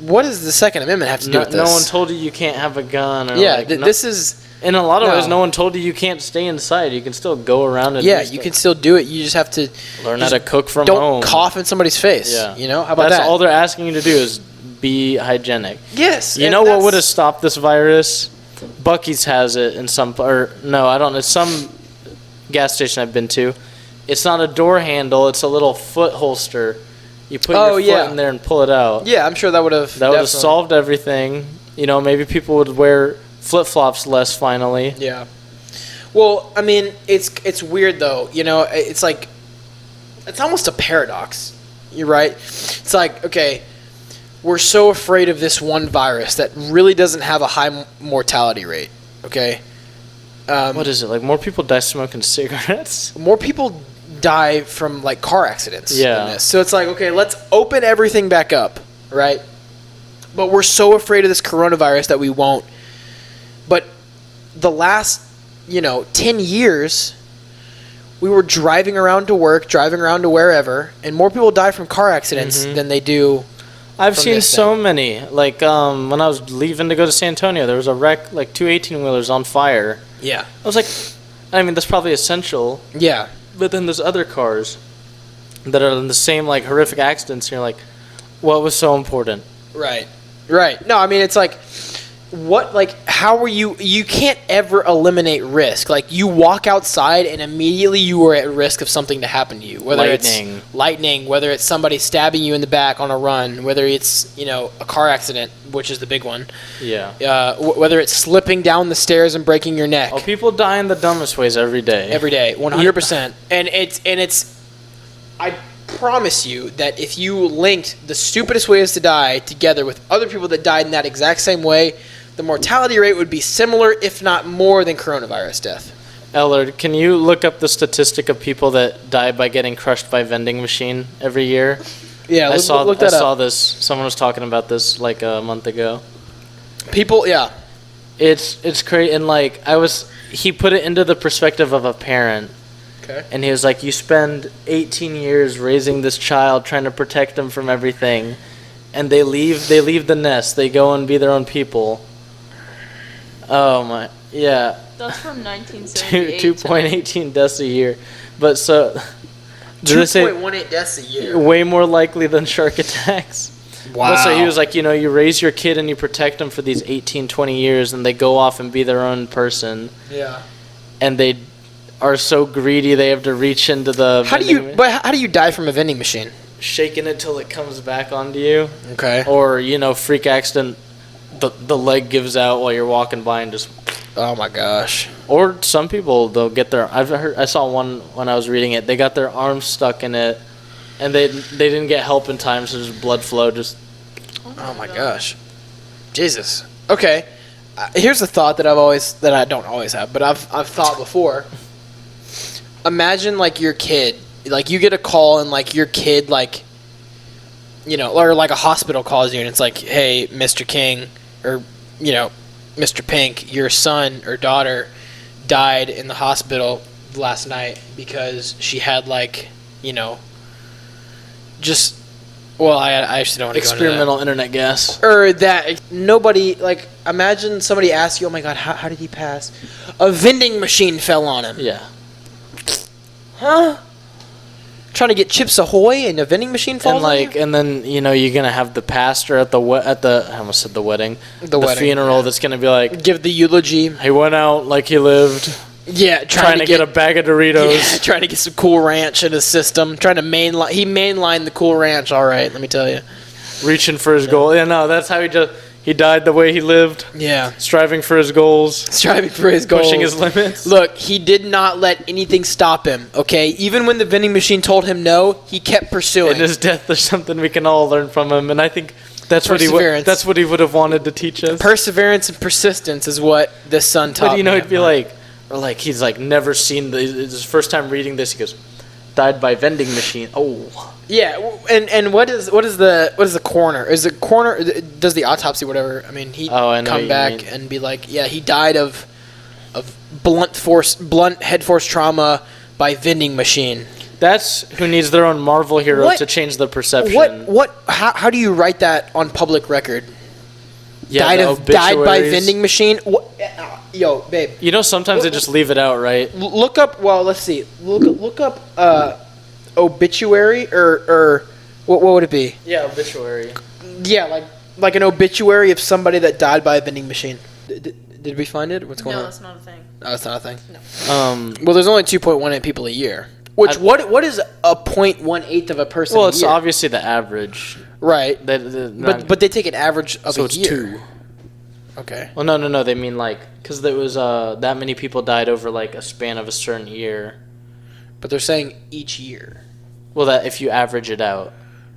what does the Second Amendment have to do with this? No one told you can't have a gun. Or this is. In a lot of ways, no one told you can't stay inside. You can still go around and you can still do it. You just have to learn how to cook from home. Don't cough in somebody's face. Yeah. How about that? That's all they're asking you to do is be hygienic. Yes. You know what would have stopped this virus? Buc-ee's has it in some, or no, I don't know. Some gas station I've been to, it's not a door handle. It's a little foot holster. You put your foot in there and pull it out. Yeah, I'm sure that would have solved everything. Maybe people would wear flip-flops less finally. Yeah. Well, I mean, it's weird though. It's like it's almost a paradox. You're right. It's like, okay, we're so afraid of this one virus that really doesn't have a high mortality rate. Okay. What is it? Like more people die smoking cigarettes? More people die from like car accidents. Yeah. In this. So it's like, okay, let's open everything back up, right? But we're so afraid of this coronavirus that we won't. But the last, 10 years, we were driving around to work, driving around to wherever, and more people die from car accidents than they do. I've from seen this so thing. many. Like when I was leaving to go to San Antonio, there was a wreck, like 2 18-wheelers on fire. Yeah. I was like, I mean, that's probably essential. Yeah. But then there's other cars that are in the same like horrific accidents. And you're like, what was so important? Right. Right. No, I mean, it's like, how were you can't ever eliminate risk. Like, you walk outside and immediately you are at risk of something to happen to you. Whether it's lightning, whether it's somebody stabbing you in the back on a run, whether it's, a car accident, which is the big one. Yeah. Whether it's slipping down the stairs and breaking your neck. Oh, people die in the dumbest ways every day. Every day, 100%. And it's I promise you that if you linked the stupidest ways to die together with other people that died in that exact same way, the mortality rate would be similar, if not more, than coronavirus death. Ellard, can you look up the statistic of people that die by getting crushed by vending machine every year? Yeah, I saw that up. saw this. Someone was talking about this like a month ago. People, yeah. It's crazy, and like he put it into the perspective of a parent. Okay. And he was like, you spend 18 years raising this child, trying to protect them from everything, and they leave the nest. They go and be their own people. Oh my, yeah. That's from 1978. 2.18 deaths a year, but so. Did they say 2.18 deaths a year. way more likely than shark attacks? Wow. But so he was like, you raise your kid and you protect them for these 18, 20 years, and they go off and be their own person. Yeah. And they are so greedy they have to reach into the How do you die from a vending machine? shaking it till it comes back onto you, Okay. or freak accident, the leg gives out while you're walking by and just. Oh my gosh. Or some people they'll get their. I saw one when I was reading it. They got their arms stuck in it, and they didn't get help in time, so just blood flow. Just. Oh my gosh. Jesus. Okay. Here's a thought that I don't always have, but I've thought before. Imagine like your kid, like you get a call and like your kid like, or like a hospital calls you and it's like, hey, Mr. King, or Mr. Pink, your son or daughter died in the hospital last night because she had like, just. Well, I actually don't want to go into that. Experimental internet gas. Or that nobody, like, imagine somebody asks you, oh my god, how did he pass? A vending machine fell on him. Yeah. Huh? Trying to get Chips Ahoy and a vending machine falls on you? And then you're gonna have the pastor at the I almost said the wedding, the wedding, funeral yeah. That's gonna be like, Give the eulogy. he went out like he lived, Yeah, trying to get a bag of Doritos. Yeah, trying to get some Cool Ranch in his system. Trying to mainline the Cool Ranch. All right, let me tell you. Reaching for his goal. Yeah, no, that's how he died the way he lived. Yeah, Striving for his goals. striving for his goals, Pushing his limits. Look, he did not let anything stop him. Okay, even when the vending machine told him no, he kept pursuing. In his death, there's something we can all learn from him, and I think that's what Perseverance. he would have wanted to teach us. Perseverance and persistence is what this son taught me. But he'd be like, or like he's like never seen his first time reading this. He goes, died by vending machine. Oh. Yeah, and what is the coroner? Is the coroner does the autopsy whatever? I mean, he I know come what you back mean. and be like, yeah, he died of blunt head force trauma by vending machine. That's who needs their own Marvel hero What- to change the perception. How do you write that on public record? Yeah, died by obituaries. vending machine. Yo, babe. Sometimes they just leave it out, right? Look up. Well, let's see. Look up obituary or what would it be? Yeah, obituary. Yeah, like an obituary of somebody that died by a vending machine. Did we find it? What's going on? No, that's not a thing. Oh, that's not a thing. No. Well, there's only 2.18 people a year. What is a 0.18 of a person? Well, a it's year? obviously the average. Right. But But they take an average of so a it's year. 2. Okay. Well, no. They mean like because there was that many people died over like a span of a certain year. But they're saying each year. Well, that if you average it out,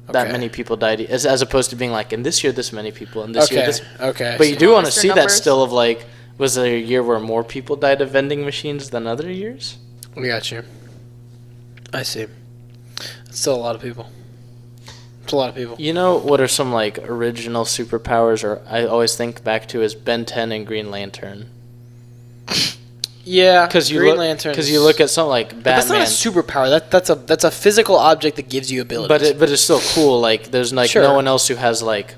that Okay. many people died, as opposed to being like in this year this many people, and this year this. Okay. But you do want to Monster see that numbers. still of like, was there a year where more people died of vending machines than other years? We got you. I see. That's still a lot of people. It's a lot of people. You know what are some like original superpowers, or I always think back to is Ben 10 and Green Lantern. Yeah, Because Green Lantern. Because you look at something like Batman. That's not a superpower. That's a physical object that gives you abilities. But it's still cool. Like there's like Sure. no one else who has like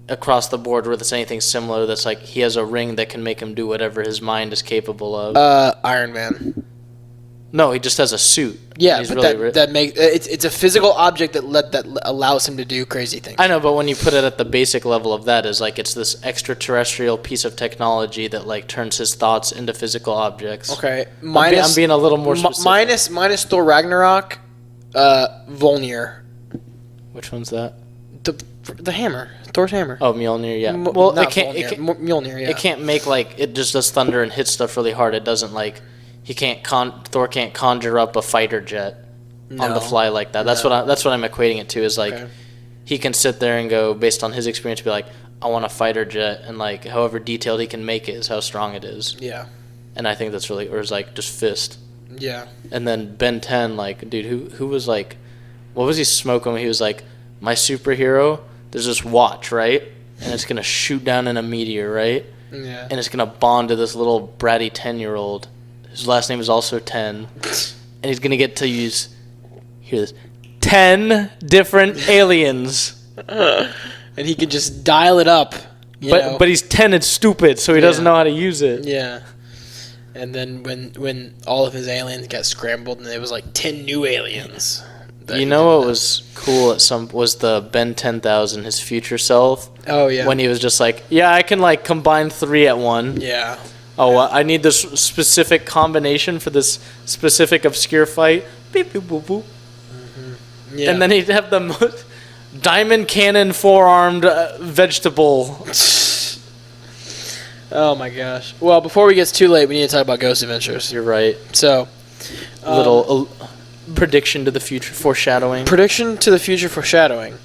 across the board where there's anything similar. That's like he has a ring that can make him do whatever his mind is capable of. Iron Man. No, he just has a suit. Yeah, He's but really that make it's a physical object that allows him to do crazy things. I know, but when you put it at the basic level of that, is like it's this extraterrestrial piece of technology that like turns his thoughts into physical objects. Okay, I'm being a little more specific. minus Thor Ragnarok, Volnir, Which one's that? the hammer, Thor's hammer. Oh, Mjolnir. Yeah. Well, it can't. It can't, Mjolnir. Yeah. it can't make like it just does thunder and hits stuff really hard. It doesn't like he can't Thor can't conjure up a fighter jet on the fly like that. That's what I'm equating it to is like Okay. he can sit there and go based on his experience be like I want a fighter jet and like however detailed he can make it is how strong it is. Yeah. And I think that's really or is like just fist. Yeah. And then Ben 10 like dude who was like what was he smoking when he was like my superhero there's this watch right and it's gonna shoot down in a meteor right Yeah. and it's gonna bond to this little bratty 10-year-old. His last name is also 10, and he's gonna get to use hear this 10 different aliens. And he can just dial it up. You know? But he's 10 and stupid, so he doesn't Yeah. know how to use it. Yeah. And then when all of his aliens got scrambled and it was like 10 new aliens. that You he know didn't what was cool was the Ben 10,000, his future self, Oh yeah. when he was just like, yeah, I can like combine 3 at one. Yeah. Oh, I need this specific combination for this specific obscure fight. Beep, boop, boop, boop. Yeah. And then he'd have the most diamond cannon 4-armed vegetable. Oh my gosh. Well, before we get too late, we need to talk about Ghost Adventures. You're right. So, Little prediction to the future, foreshadowing. prediction to the future foreshadowing.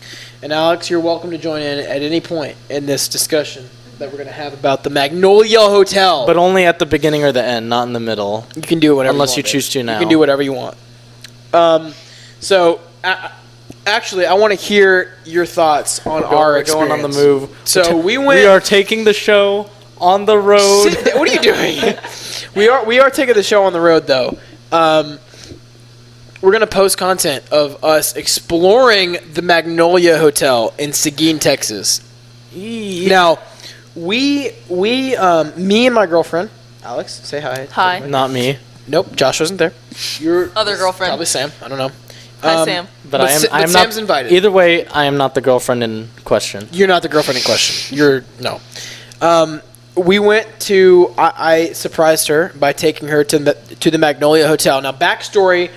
And Alex, you're welcome to join in at any point in this discussion that we're going to have about the Magnolia Hotel. But only at the beginning or the end, not in the middle. you can do it whatever Unless you you want, choose to babe. now. You can do whatever you want. Actually, I want to hear your thoughts on our We're experience. going on the move. So we went. We are taking the show on the road. What are you doing? we are taking the show on the road though. We're gonna post content of us exploring the Magnolia Hotel in Seguin, Texas. Now, me and my girlfriend, Alex, say hi. Hi. Not me, Nope, Josh wasn't there. Your Other girlfriend. probably Sam. I don't know. Hi, Sam. but I am. But I am Sam's not invited. Either way, I am not the girlfriend in question. You're not the girlfriend in question. You're no. We went to. I surprised her by taking her to the Magnolia Hotel. Now, backstory: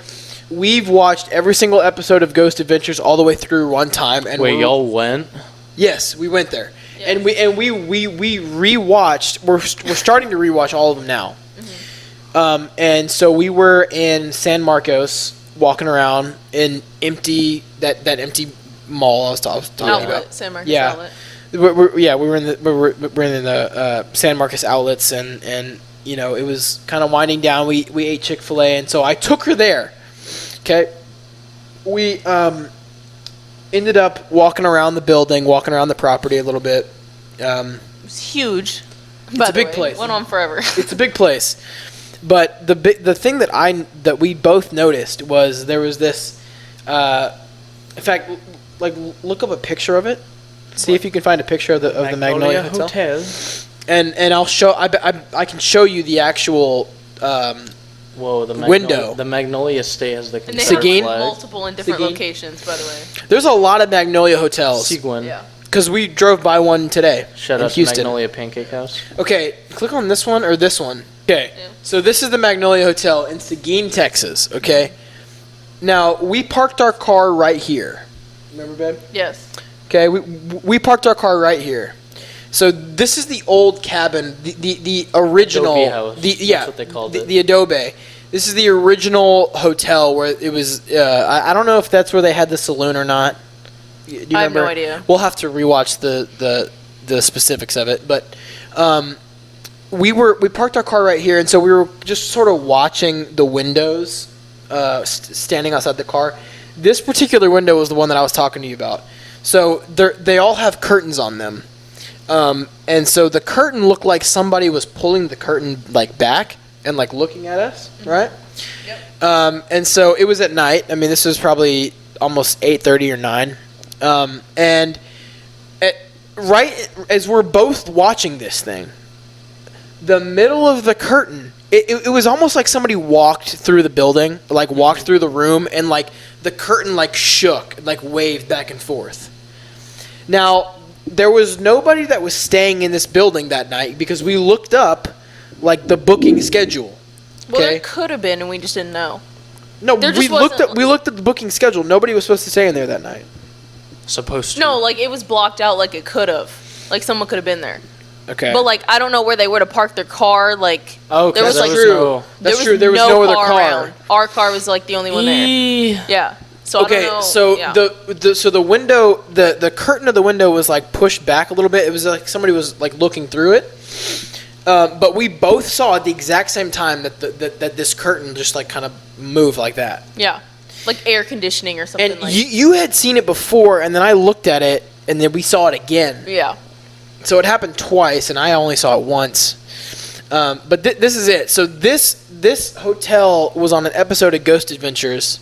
we've watched every single episode of Ghost Adventures all the way through one time. And Wait, y'all went? Yes, we went there, Yeah. and we rewatched. We're starting to rewatch all of them now. And so we were in San Marcos, walking around in that empty mall I was talking about. Outlet. San Marcos Yeah. Outlet. We were in the San Marcos outlets, and you know it was kind of winding down. We ate Chick-fil-A, and so I took her there. Okay, we ended up walking around the building, walking around the property a little bit. It was huge. It's a big place. Went on forever. It's a big place, but the thing that we both noticed was there was this. In fact, like look up a picture of it. See if you can find a picture of the Magnolia Hotel. And I'll show. I can show you the actual. Whoa, the Window. The Magnolia State has the And they Seguin? have multiple in different Seguin? locations, by the way. There's a lot of Magnolia hotels Seguin. Yeah. because we drove by one today Shout in out to Houston. Magnolia Pancake House. Okay, click on this one or this one. Okay, Yeah. so this is the Magnolia Hotel in Seguin, Texas. Okay, now we parked our car right here. Remember, babe? Yes. Okay, we parked our car right here. So this is the old cabin, the original, Adobe house. That's what they called the, it. the Adobe. This is the original hotel where it was. I don't know if that's where they had the saloon or not. Do you I have no remember? idea. We'll have to rewatch the specifics of it, but we parked our car right here, and so we were just sort of watching the windows standing outside the car. This particular window was the one that I was talking to you about. So they all have curtains on them. And so the curtain looked like somebody was pulling the curtain like back and like looking at us, right? Yep. And so it was at night. I mean, this was probably almost 8:30 or 9. And right as we're both watching this thing, the middle of the curtain, it was almost like somebody walked through the building, like walked through the room, and like the curtain like shook, like waved back and forth. Now, there was nobody that was staying in this building that night because we looked up like the booking schedule. Well, Okay? there could have been, and we just didn't know. No, There we just looked wasn't- at the booking schedule. Nobody was supposed to stay in there that night. Supposed to. No, like it was blocked out, like it could have. Like someone could have been there. Okay. But like I don't know where they were to park their car. Like Oh, there was that like was no- That's true. There was no other car. around. Our car was like the only one there. Yeah. So I Okay, don't know. so yeah. the window, the curtain of the window was like pushed back a little bit. It was like somebody was like looking through it. But we both saw at the exact same time that that this curtain just like kind of moved like that. Yeah, like air conditioning or something. And like you had seen it before, and then I looked at it, and then we saw it again. yeah. So it happened twice, and I only saw it once. But this is it. So this hotel was on an episode of Ghost Adventures,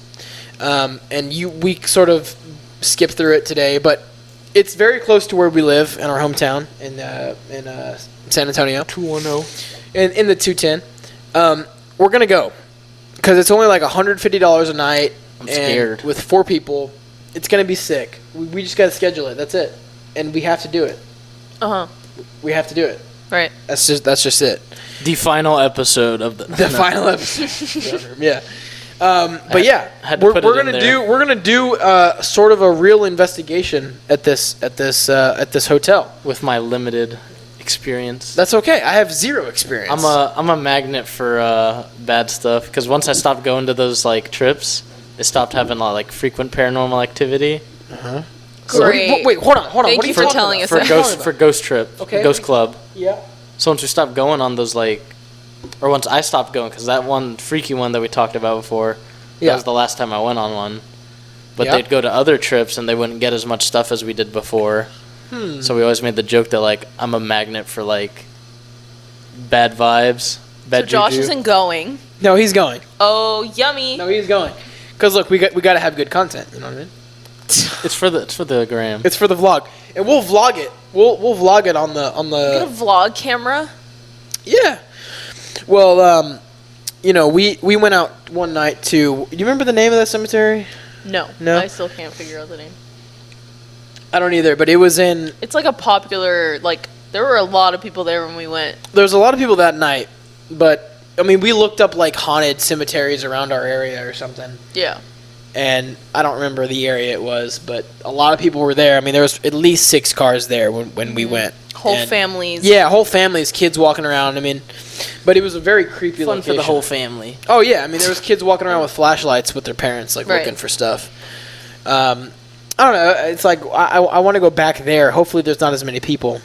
and we sort of skipped through it today, but it's very close to where we live in our hometown in San Antonio. 210. In the 210. We're gonna go because it's only like $150 a night. I'm and scared. with 4 people, it's gonna be sick. We just gotta schedule it. That's it, and we have to do it. We have to do it. Right. That's just it. The final episode of the Final episode. Yeah. But yeah, had to we're put it in gonna there. we're gonna do sort of a real investigation at this hotel. with my limited experience. That's okay. I have 0 experience. I'm a magnet for bad stuff because once I stopped going to those like trips, I stopped having like frequent paranormal activity So what do you- Great. wait, hold on. Thank what are you you for talking telling about? us for that. ghost trip, Okay. ghost club. Yeah. So once we stopped going on those like, or once I stopped going because that one freaky one that we talked about before, Yeah. that was the last time I went on one. But Yeah. they'd go to other trips and they wouldn't get as much stuff as we did before. So we always made the joke that like I'm a magnet for like bad vibes, bad So Josh juju. isn't going. No, he's going. Oh, yummy. No, he's going. Cause look, we got to have good content. You know what I mean? It's for the gram. It's for the vlog, and we'll vlog it. We'll vlog it on Get a the. vlog camera. Yeah. Well, we went out one night to. You remember the name of that cemetery? No. No? I still can't figure out the name. I don't either, but it was in. It's like a popular, like, there were a lot of people there when we went. There's a lot of people that night, but I mean, we looked up like haunted cemeteries around our area or something, Yeah. and I don't remember the area it was, but a lot of people were there. I mean, there was at least 6 cars there when we went. Whole And- families. Yeah, whole families, kids walking around. I mean, but it was a very creepy Fun location. for the whole family. Oh yeah, I mean there was kids walking around with flashlights with their parents, like Right. looking for stuff. I don't know. It's like I want to go back there. Hopefully, there's not as many people.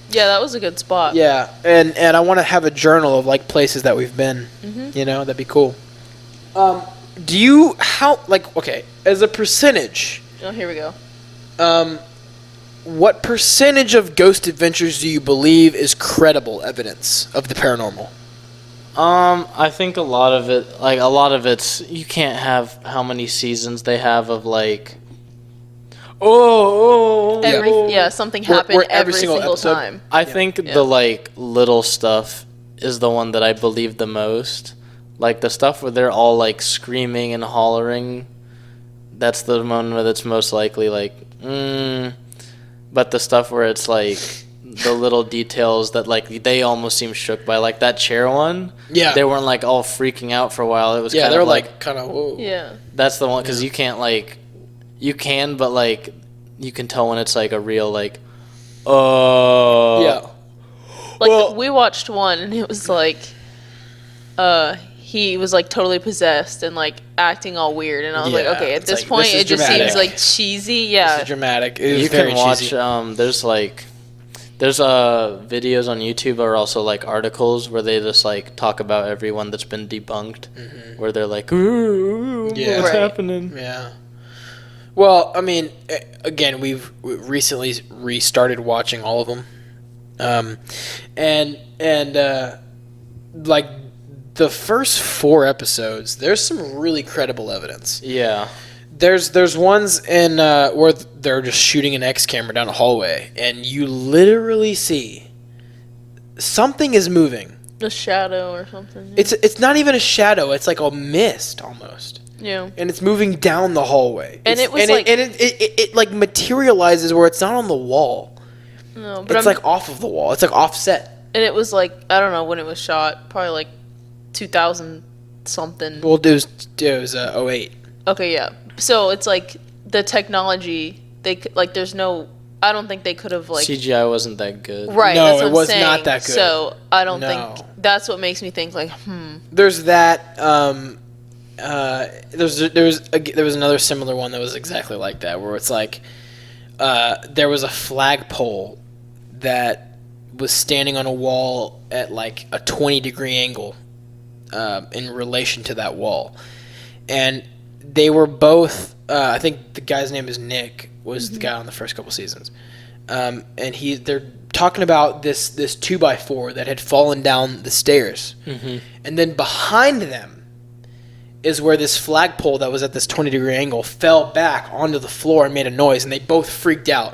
Yeah, that was a good spot. Yeah, and I want to have a journal of like places that we've been. Mm-hmm. You know, that'd be cool. Do you okay as a percentage? Oh, here we go. What percentage of Ghost Adventures do you believe is credible evidence of the paranormal? I think a lot of it's you can't have how many seasons they have of like Something Where- happened where every every single single episode- time. I think the like little stuff is the one that I believe the most. Like the stuff where they're all like screaming and hollering, that's the one where that's most likely like but the stuff where it's like the little details that like they almost seem shook by, like that chair one. Yeah. They weren't like all freaking out for a while. It was Yeah, kind they were of like kind of whoa. Yeah. that's the one because you can't like you can but like you can tell when it's like a real like Yeah. Like Well- we watched one and it was like he was like totally possessed and like acting all weird and I was Yeah, like, okay, at it's this like, point this is it just dramatic. seems like cheesy. This Yeah. is dramatic. It is you very can watch cheesy. There's videos on YouTube or also like articles where they just like talk about everyone that's been debunked, where they're like, ooh, Yeah. what's Right. happening? Yeah. Well, I mean, again, we recently restarted watching all of them, and like the first 4 episodes, there's some really credible evidence. Yeah. There's ones in where they're just shooting an X camera down a hallway, and you literally see something is moving. The shadow or something. It's not even a shadow. It's like a mist almost. Yeah. And it's moving down the hallway. And it was it like materializes where it's not on the wall. No, but It's like off of the wall. It's like offset. and it was like, I don't know when it was shot. Probably like 2000 something. Well, it was 08. Okay, yeah. So it's like the technology. There's no. I don't think they could have like. CGI wasn't that good. Right. No, that's what it I'm was saying. not that good. So I don't No. think that's what makes me think like, There's that. There was another similar one that was exactly like that, where it's like there was a flagpole that was standing on a wall at like a 20-degree angle in relation to that wall, and they were both. I think the guy's name is Nick. Was the guy on the first couple seasons, and they're talking about this 2x4 that had fallen down the stairs, and then behind them is where this flagpole that was at this 20-degree angle fell back onto the floor and made a noise, and they both freaked out.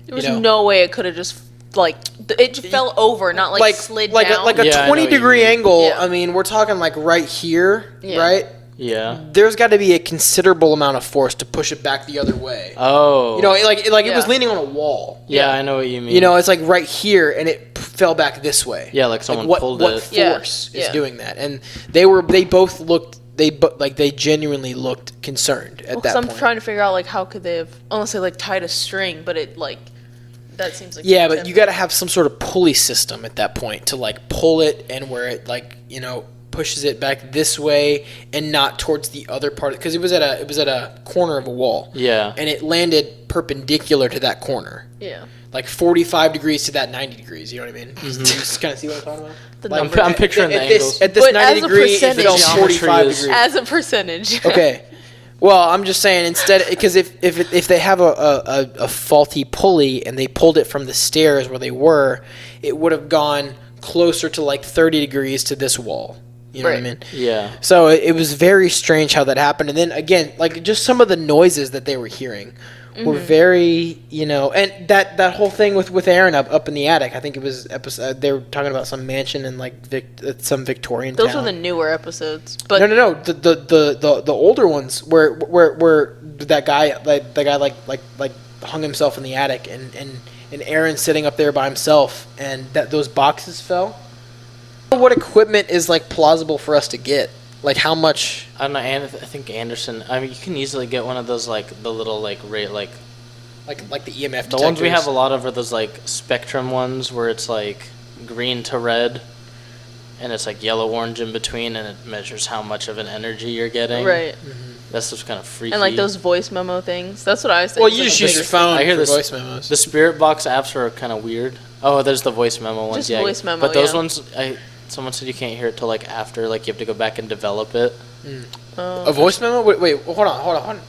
there was no way it could have just like it just fell over, not like slid like down. a Yeah, I know what you 20-degree mean. angle. Yeah. I mean, we're talking like right here, Yeah. right? Yeah. There's got to be a considerable amount of force to push it back the other way. Oh. You know, it Yeah. was leaning on a wall. Yeah, I know what you mean. You know, it's like right here, and it fell back this way. Yeah, like someone what, pulled what it. force Yeah. is Yeah. doing that? And they both looked. They genuinely looked concerned at Because that I'm point. trying to figure out like how could they have unless they like tied a string, but it like that seems like Yeah, but you got to have some sort of pulley system at that point to like pull it, and where it like pushes it back this way and not towards the other part, because it was at a corner of a wall. Yeah. And it landed perpendicular to that corner, yeah. like 45 degrees to that 90 degrees. You know what I mean? You just kind of see what I'm talking about. The Like, number. I'm picturing the angles. At this But 90 as a degree, it percentage- fell The 45 geometry is- degrees. As a percentage. Okay. Well, I'm just saying, instead, because if they have a faulty pulley and they pulled it from the stairs where they were, it would have gone closer to like 30 degrees to this wall. You know what I Right. mean? Yeah. So it was very strange how that happened. And then again, like just some of the noises that they were hearing were very, and that whole thing with Aaron up in the attic. I think it was episode. They were talking about some mansion in like some Victorian Those town. were the newer episodes. But No. The older ones where that guy like hung himself in the attic and Aaron sitting up there by himself, and that those boxes fell. What equipment is like plausible for us to get? Like how much? I don't know. I think Anderson. I mean, you can easily get one of those like the little like Like the EMF the ones we detectors? have a lot of are those like Spectrum ones where it's like green to red, and it's like yellow orange in between, and it measures how much of an energy you're getting. right. That's just kind of freaky. And like those voice memo things. That's what I was thinking. Well, you just use your phone I hear for this- voice memos. The Spirit Box apps are kind of weird. Oh, there's the voice memo ones. Just yeah, voice memo, But those yeah. ones, someone said you can't hear it till like after, like you have to go back and develop it. A voice memo? Wait, hold on.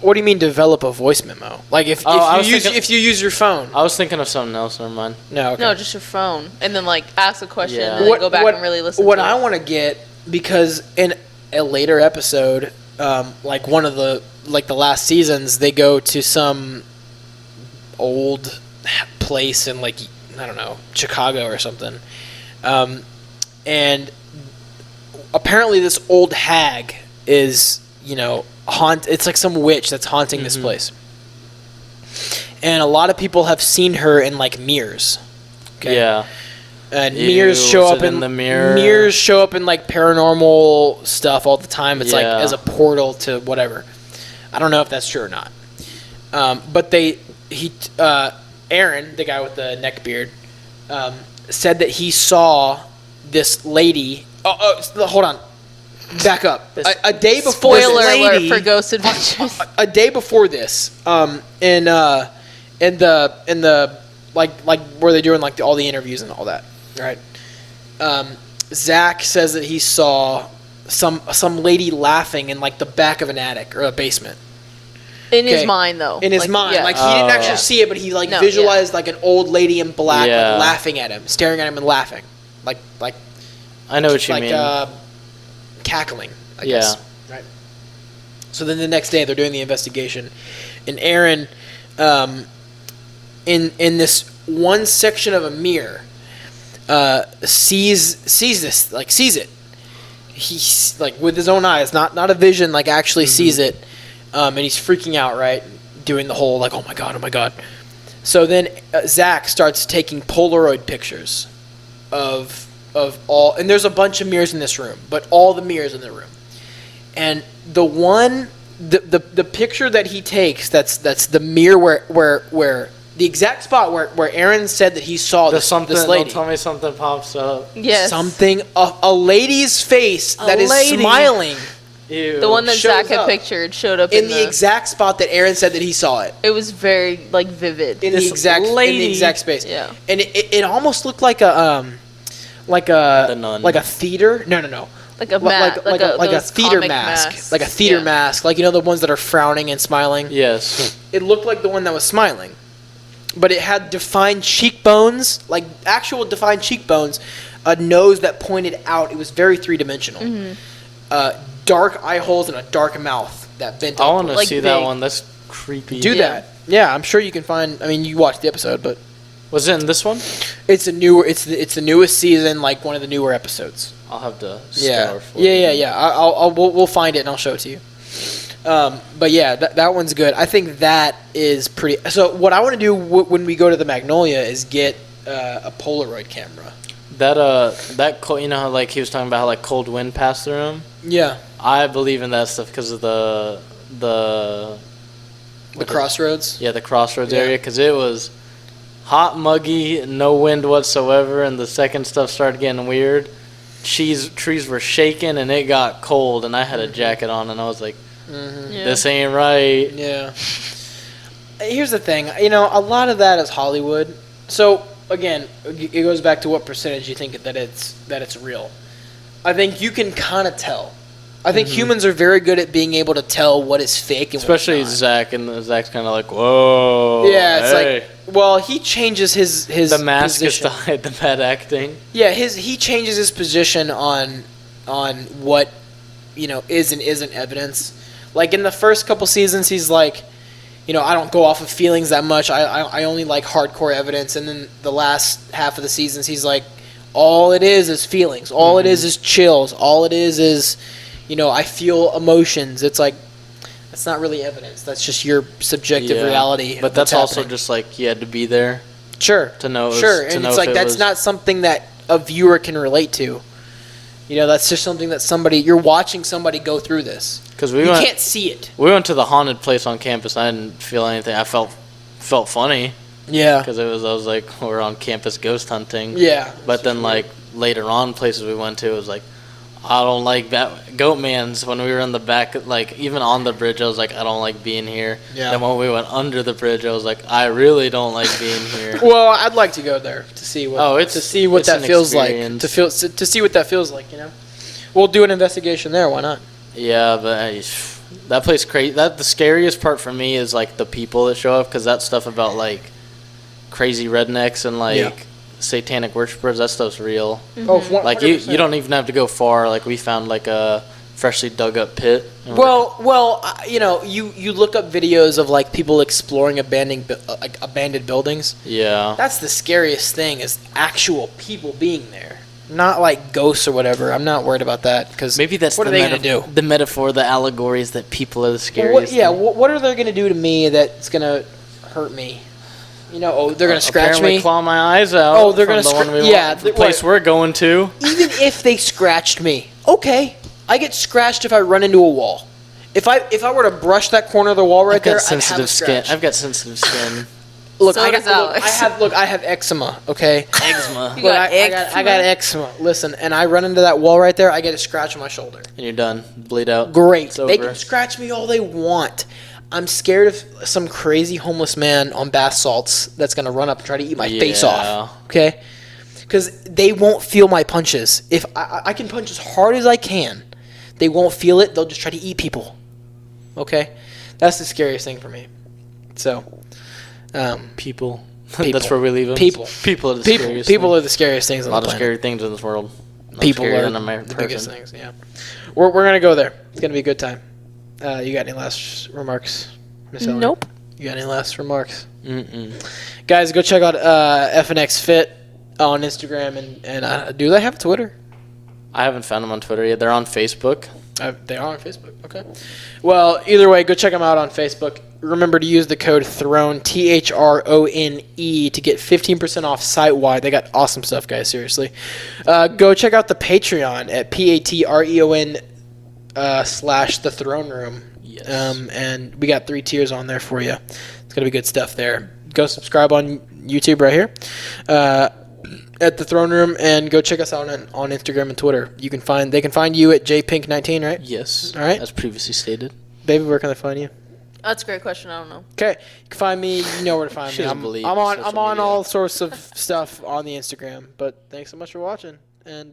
What do you mean develop a voice memo? Like if I was you use thinking- if you use your phone? I was thinking of something else. Never mind. No, okay. No, just your phone, and then like ask a question, Yeah. and then go back and really listen. What to I it. want to get, because in a later episode, like one of the last seasons, they go to some old place in like I don't know, Chicago or something, and apparently this old hag is it's like some witch that's haunting this place, and a lot of people have seen her in like mirrors. Okay. Yeah. And Ew, mirrors show is up it in the mirror? Mirrors show up in like paranormal stuff all the time. It's like Yeah. as a portal to whatever. I don't know if that's true or not. But Aaron, the guy with the neck beard, said that he saw this lady. Hold on, back up. A day before. Spoiler this alert lady- for Ghost Adventures. a day before this, in the like where they're doing like all the interviews and all that, right? Zach says that he saw some lady laughing in like the back of an attic or a basement. In his Okay. mind, though. In his mind, yeah. like he didn't actually Yeah. see it, but he like No, visualized like an old lady in black Yeah. like, laughing at him, staring at him and laughing, like I know what you like mean. cackling. I Yeah. guess. Right. So then the next day they're doing the investigation, and Aaron, in this one section of a mirror, sees it. He's like with his own eyes, not a vision, like actually sees it, and he's freaking out, right? Doing the whole like, oh my god. So then Zach starts taking Polaroid pictures of all, and there's a bunch of mirrors in this room, but all the mirrors in the room, and the picture that he takes, that's the mirror where the exact spot where Aaron said that he saw this lady. Don't tell me something pops up. Yes. Something, a lady's face that is lady. smiling Ew. The one that shows Zach had up pictured showed up in the exact spot that Aaron said that he saw it. It was very like vivid. In the This exact lady. space. Yeah. And it almost looked like a The Nun. like a theater. No. Like a Like a those theater comic mask. masks. Like a theater Yeah. mask. Like, you know, the ones that are frowning and smiling. Yes. It looked like the one that was smiling. But it had defined cheekbones, like actual defined cheekbones, a nose that pointed out. It was very three-dimensional. Dark eye holes and a dark mouth that bent I up. want to Like see that big. one. That's creepy. Do Yeah. that. Yeah, I'm sure you can find. I mean, you watched the episode, but Was it in this one? it's a newer. It's the newest season, like one of the newer episodes. I'll have to Yeah, scour for it. yeah. We'll find it and I'll show it to you. But yeah, that one's good. I think that is pretty. So what I want to do when we go to the Magnolia is get a Polaroid camera. That cold, you know how like he was talking about how like cold wind passed through him. Yeah, I believe in that stuff because of the the crossroads. yeah the crossroads Yeah. area because it was hot, muggy, no wind whatsoever, and the second stuff started getting weird. Trees were shaking and it got cold, and I had a jacket on, and I was like, Yeah. "This ain't right." Yeah. Here's the thing, you know, a lot of that is Hollywood. So again, it goes back to what percentage you think that it's real. I think you can kind of tell. I think humans are very good at being able to tell what is fake and Especially what is not. Zach, and Zach's kind of like, "Whoa." Yeah, it's hey." like, well, he changes his the mask position. is to hide the bad acting. Yeah, he changes his position on what, you know, is and isn't evidence. Like in the first couple seasons, he's like, you know, I don't go off of feelings that much. I only like hardcore evidence. And then the last half of the seasons, he's like, all it is feelings. All it is chills. All it is, you know, I feel emotions. It's like, that's not really evidence. That's just your subjective Yeah. reality. But of that's what's also happening. just like you had to be there. Sure. to know it was- Sure, to and know it's if like it that's was- not something that a viewer can relate to. You know, that's just something that you're watching somebody go through this. Because You can't see it. we went to the haunted place on campus. I didn't feel anything. I felt funny Yeah. because I was like we're on campus ghost hunting. Yeah. But then like later on places we went to it was like I don't like goat mans when we were in the back, like even on the bridge I was like I don't like being here. Yeah. Then when we went under the bridge I was like I really don't like being here. Well, I'd like to go there to see what Oh, it's- to see what it's that an feels like. experience. To see what that feels like, you know. We'll do an investigation there, why not? Yeah, but that place crazy. That the scariest part for me is like the people that show up because that stuff about like crazy rednecks and like Yeah. satanic worshipers. That stuff's real. Oh, Like you don't even have to go far. Like we found like a freshly dug up pit. And Well, you know, you look up videos of like people exploring abandoned buildings. yeah, That's the scariest thing is actual people being there, not like ghosts or whatever. I'm not worried about that because maybe that's what the are they gonna do? The metaphor, the allegory is that people are the Well, scariest. what are they gonna do to me that's gonna hurt me? You know, oh, they're gonna scratch Apparently me. claw my eyes out. Oh, they're from gonna the one scra- we yeah, went- the th- place what? we're going to. Even if they scratched me, okay, I get scratched if I run into a wall. If I were to brush that corner of the wall right I've there, got I'd have a sensitive skin. scratch. I've got sensitive skin. Look, So does Alex. I have eczema. Okay. Eczema. You Look, got I got eczema. Listen, and I run into that wall right there, I get a scratch on my shoulder. And you're done. Bleed out. Great. It's They over. can scratch me all they want. I'm scared of some crazy homeless man on bath salts that's gonna run up and try to eat my face off. Okay, because they won't feel my punches. If I can punch as hard as I can, they won't feel it. They'll just try to eat people. Okay, that's the scariest thing for me. So, People. People. That's where we leave them. People. People are the people scariest. people thing. are the scariest things A on lot the of planet. scary things in this world. Not People scarier are than a the person. biggest things. Yeah, we're gonna go there. It's gonna be a good time. You got any last remarks, Miss Hillary? Nope. You got any last remarks? Mm-mm. Guys, go check out FNX Fit on Instagram and do they have Twitter? I haven't found them on Twitter yet. They're on Facebook. They are on Facebook. Okay. Well, either way, go check them out on Facebook. Remember to use the code THRONE THRONE to get 15% off site wide. They got awesome stuff, guys. Seriously, go check out the Patreon at PATREON / the Throne Room. Yes. And we got 3 tiers on there for you. It's gonna be good stuff there. Go subscribe on YouTube right here. At the Throne Room, and go check us out on Instagram and Twitter. They can find you at jpink19, right? Yes. All right. As previously stated. Baby, where can they find you? That's a great question. I don't know. Okay, you can find me. You know where to find She me. doesn't I'm believe on social media. all sorts of stuff on the Instagram. But thanks so much for watching. And